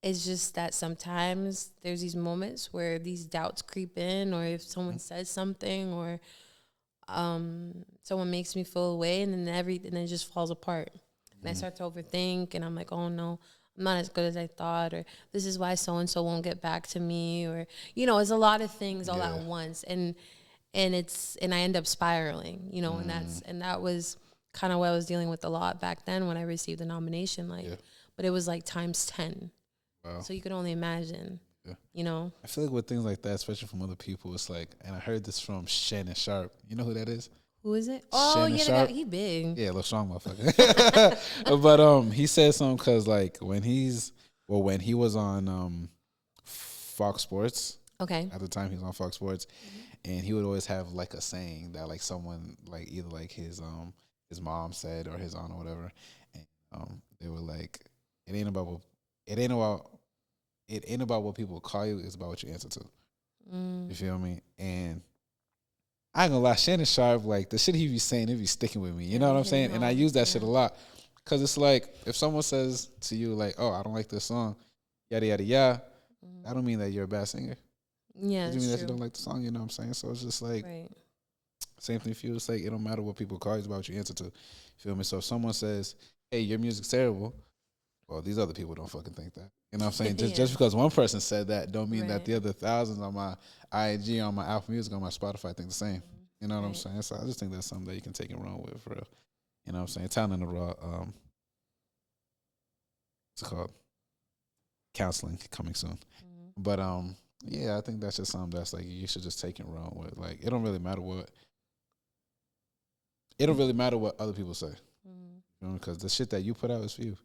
it's just that sometimes there's these moments where these doubts creep in, or if someone says something, or someone makes me feel away, and then everything then just falls apart. And I start to overthink, and I'm like, oh no, I'm not as good as I thought, or this is why so and so won't get back to me, or you know, it's a lot of things all at once, and I end up spiraling, you know, and that was kind of what I was dealing with a lot back then when I received the nomination, but it was like times 10. Wow. So you could only imagine. Yeah. You know, I feel like with things like that, especially from other people, it's like, and I heard this from Shannon Sharp. You know who that is? Who is it? Oh, Shannon yeah, Sharp. he big. Yeah, a little strong motherfucker. But he said something because like when he was on Fox Sports. Okay. At the time he was on Fox Sports, and he would always have like a saying that like someone like either like his mom said or his aunt or whatever, and they were like, it ain't about what people call you. It's about what you answer to. You feel me? And I ain't gonna lie, Shannon Sharp, like the shit he be saying, it be sticking with me. You know what I'm saying? And I use that shit a lot, cause it's like if someone says to you like, "Oh, I don't like this song," yada yada yada, that don't mean that you're a bad singer. Yeah, it mean that you don't like the song. You know what I'm saying? So it's just like same thing for you. It's like it don't matter what people call you, it's about what you answer to. You feel me? So if someone says, "Hey, your music's terrible," well, these other people don't fucking think that. You know what I'm saying? Just because one person said that don't mean that the other thousands on my IG, on my Apple Music, on my Spotify think the same. You know what I'm saying? So I just think that's something that you can take it wrong with, for real. You know what I'm saying? Talent in the raw. What's it called? Counseling coming soon. But yeah, I think that's just something that's like you should just take it wrong with. Like it don't really matter what other people say. You know, because the shit that you put out is for you.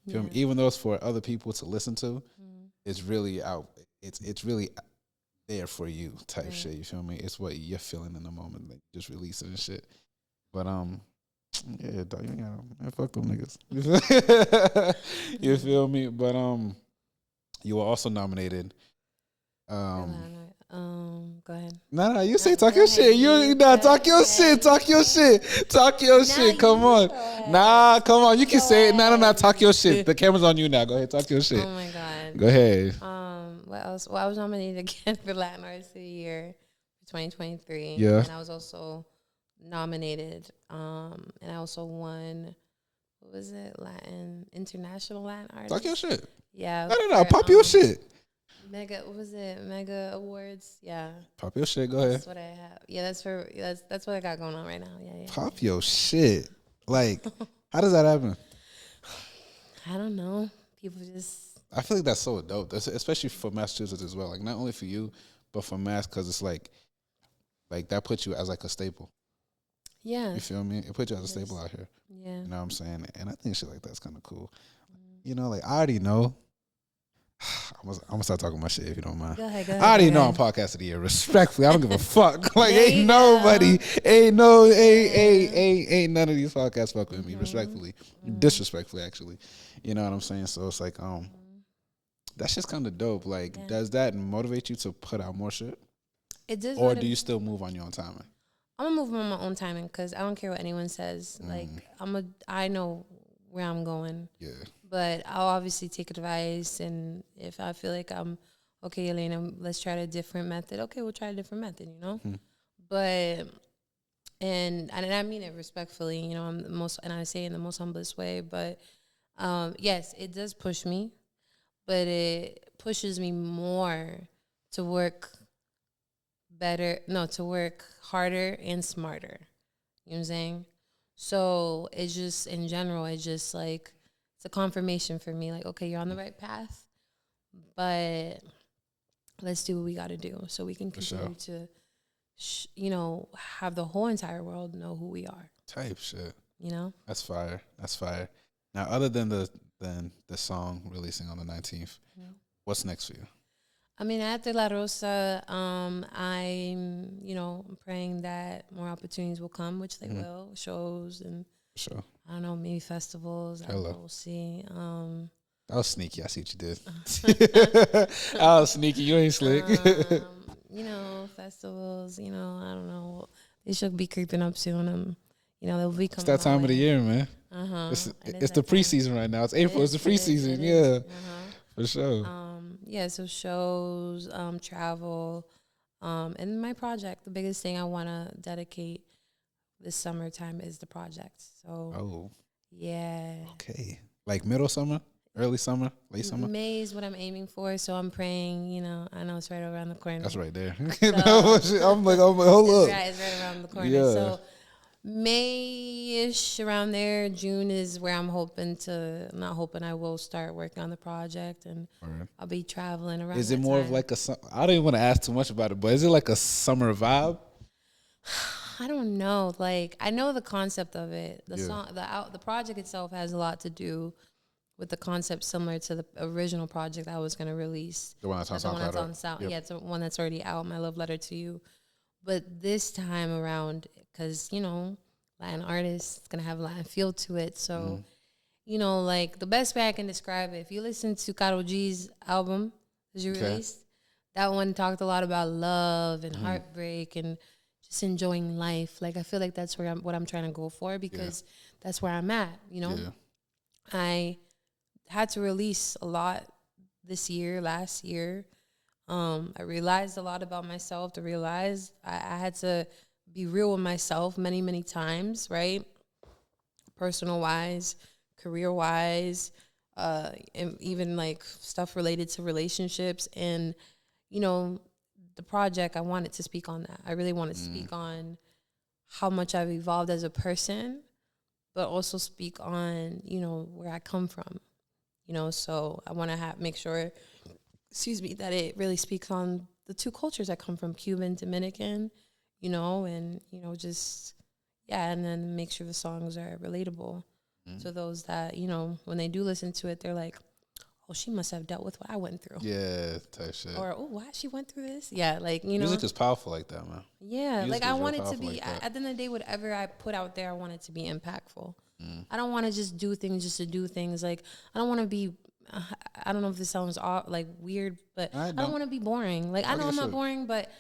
Feel me? Even though it's for other people to listen to, it's really out. It's really there for you type shit. You feel me? It's what you're feeling in the moment, like just release it and shit. But yeah, dog, you ain't gotta, man, fuck them niggas. You feel me? But you were also nominated. Go ahead. Nah, you say talk your shit. You talk your shit. Talk your shit. Talk your shit. Come on. Nah, come on. You can say it. Nah. Talk your shit. The camera's on you now. Go ahead. Talk your shit. Oh my god. Go ahead. What else? Well, I was nominated again for Latin Artist of the Year for 2023. Yeah. And I was also nominated. And I also won. What was it? International Latin Artist. Talk your shit. Yeah. No. Pop your shit. What was it? Mega Awards. Yeah. Pop your shit. Go ahead. That's what I have. Yeah, that's what I got going on right now. Yeah. Pop your shit. Like, how does that happen? I don't know. People just. I feel like that's so dope, especially for Massachusetts as well. Like, not only for you, but for Mass, because it's like that puts you as like a staple. Yeah. You feel me? It puts you as a staple out here. Yeah. You know what I'm saying? And I think shit like that's kind of cool. You know, like I already know. I'm gonna start talking my shit if you don't mind. Go ahead, I already know I'm podcast of the year. Respectfully, I don't give a fuck. Like ain't none of these podcasts fuck with me. Respectfully, disrespectfully, actually. You know what I'm saying? So it's like that's just kind of dope. Like, does that motivate you to put out more shit? It does. Or do you still move on your own timing? I'm gonna move on my own timing because I don't care what anyone says. Like I know where I'm going. Yeah. But I'll obviously take advice, and if I feel like I'm okay, Yelena, let's try a different method. Okay, we'll try a different method, you know. But and I mean it respectfully, you know. And I say it in the most humblest way. But yes, it does push me, but it pushes me more to work better. No, to work harder and smarter. You know what I'm saying? So it's just, in general, it's just like, it's a confirmation for me. Like, okay, you're on the right path, but let's do what we got to do so we can continue to, have the whole entire world know who we are. Type shit. That's fire. That's fire. Now, other than the song releasing on the 19th, what's next for you? I mean, after La Rosa, I'm praying that more opportunities will come, which they will, shows and I don't know, maybe festivals. We'll see. That was sneaky. I see what you did. I was sneaky. You ain't slick. Festivals. I don't know. They should be creeping up soon. They'll be coming. It's that time of the year, man. It's the preseason right now. It's April. It's the preseason. Yeah, for sure. So shows, travel, and my project. The biggest thing I want to dedicate this summertime is the project. So, yeah. Okay, like middle summer, early summer, late summer. May is what I'm aiming for. So I'm praying. I know it's right around the corner. That's right there. So, I'm like, hold up. It's right around the corner. Yeah. So May-ish, around there. June is where I'm I will start working on the project, and I'll be traveling around. Is it more of like I don't even want to ask too much about it, but is it like a summer vibe? I don't know. Like, I know the concept of it. The song, the project itself has a lot to do with the concept similar to the original project I was going to release. The one that's on SoundCloud. Yeah, it's the one that's already out, My Love Letter to You. But this time around, because, Latin artists, it's going to have a Latin feel to it. So, like, the best way I can describe it, if you listen to Karol G's album that you released, that one talked a lot about love and heartbreak and just enjoying life. Like, I feel like that's what I'm trying to go for, because that's where I'm at, I had to release a lot last year. I realized a lot about myself. I had to be real with myself many, many times, right? Personal-wise, career-wise, and even like stuff related to relationships. And, the project, I wanted to speak on that. I really wanted to speak on how much I've evolved as a person, but also speak on, where I come from. So I want to make sure, that it really speaks on the two cultures I come from, Cuban, Dominican, and, and then make sure the songs are relatable to those that, when they do listen to it, they're like, oh, she must have dealt with what I went through. Yeah, type shit. Or, oh, why she went through this? Yeah, like, Music is powerful like that, man. Yeah, like, I want it to be, at the end of the day, whatever I put out there, I want it to be impactful. I don't want to just do things just to do things. Like, I don't want to be, I don't know if this sounds like weird, but I don't want to be boring. Like, I know I'm not boring, but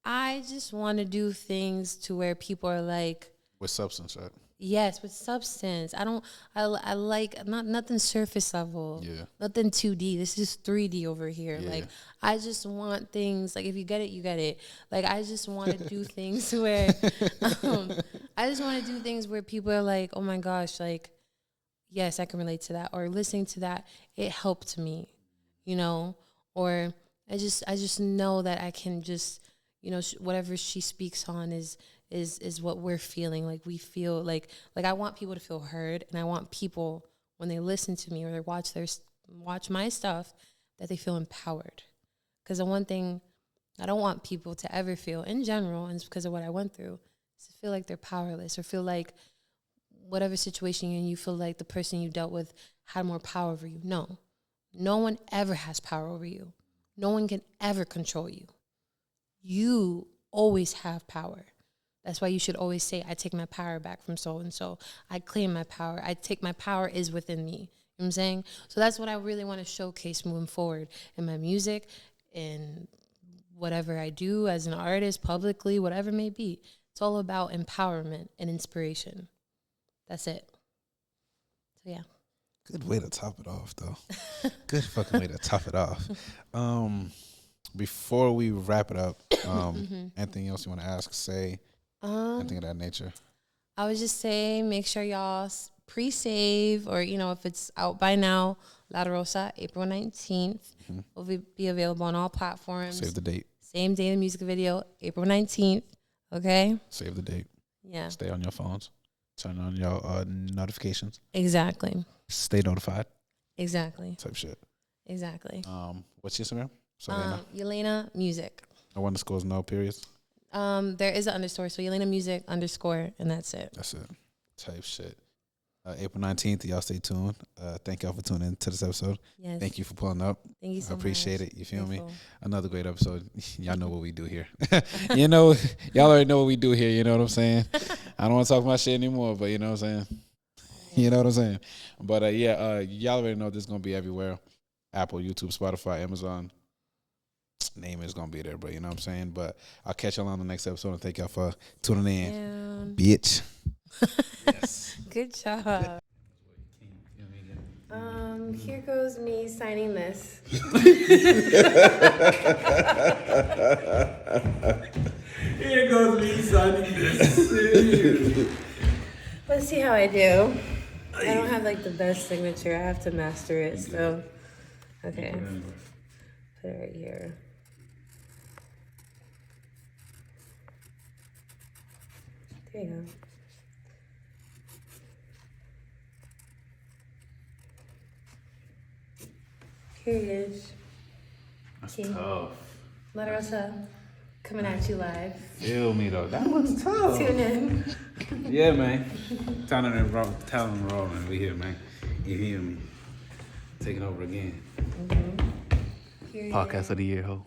I just want to do things to where people are like, with substance, right? Yes, with substance. I like nothing surface level. Yeah. Nothing 2D. This is 3D over here. Yeah. Like, I just want things, like, if you get it, you get it. Like, I just want to do things where, I just want to do things where people are like, oh my gosh, like, yes, I can relate to that. Or listening to that, it helped me, or I just know that I can just, whatever she speaks on is what we're feeling. Like, we feel like I want people to feel heard, and I want people, when they listen to me or they watch my stuff, that they feel empowered. Because the one thing I don't want people to ever feel in general, and it's because of what I went through, is to feel like they're powerless, or feel like whatever situation you're in, you feel like the person you dealt with had more power over you. No one ever has power over you. No one can ever control you. You always have power. That's why you should always say, I take my power back from so-and-so. I claim my power. My power is within me. You know what I'm saying? So that's what I really want to showcase moving forward in my music, and whatever I do as an artist, publicly, whatever it may be. It's all about empowerment and inspiration. That's it. So, yeah. Good way to top it off, though. Good fucking way to top it off. Before we wrap it up, anything else you want to ask, say, anything of that nature? I would just say, make sure y'all pre-save, or, if it's out by now, La Rosa, April 19th, will be available on all platforms. Save the date. Same day the music video, April 19th. Okay? Save the date. Yeah. Stay on your phones. Turn on your notifications. Exactly. Stay notified. Exactly. Type shit. Exactly. What's your Instagram? So Yelena Music. No underscores, no periods. There is an underscore, so Yelena Music _ and that's it. That's it. Type shit. April 19th, y'all stay tuned. Thank y'all for tuning in to this episode. Yes. Thank you for pulling up. Thank you so much. I appreciate it. You feel Grateful. me? Another great episode. Y'all know what we do here. You know, y'all already know what we do here. You know what I'm saying? I don't want to talk my shit anymore, but you know what I'm saying? You know what I'm saying? But y'all already know this is going to be everywhere. Apple, YouTube, Spotify, Amazon. Name is going to be there, but you know what I'm saying? But I'll catch y'all on the next episode, and thank y'all for tuning in. Bitch. Yes. Good job. Here goes me signing this. Here goes me signing this. Let's see how I do. I don't have like the best signature. I have to master it. So, okay. Put it right here. There you go. Here it is. That's See? tough. La Rosa, coming at you live. Feel me though. That was tough. Tune in. Yeah, man. Talent and rolling. We here, man. You hear me? Taking over again. Mm-hmm. Podcast of the year, ho.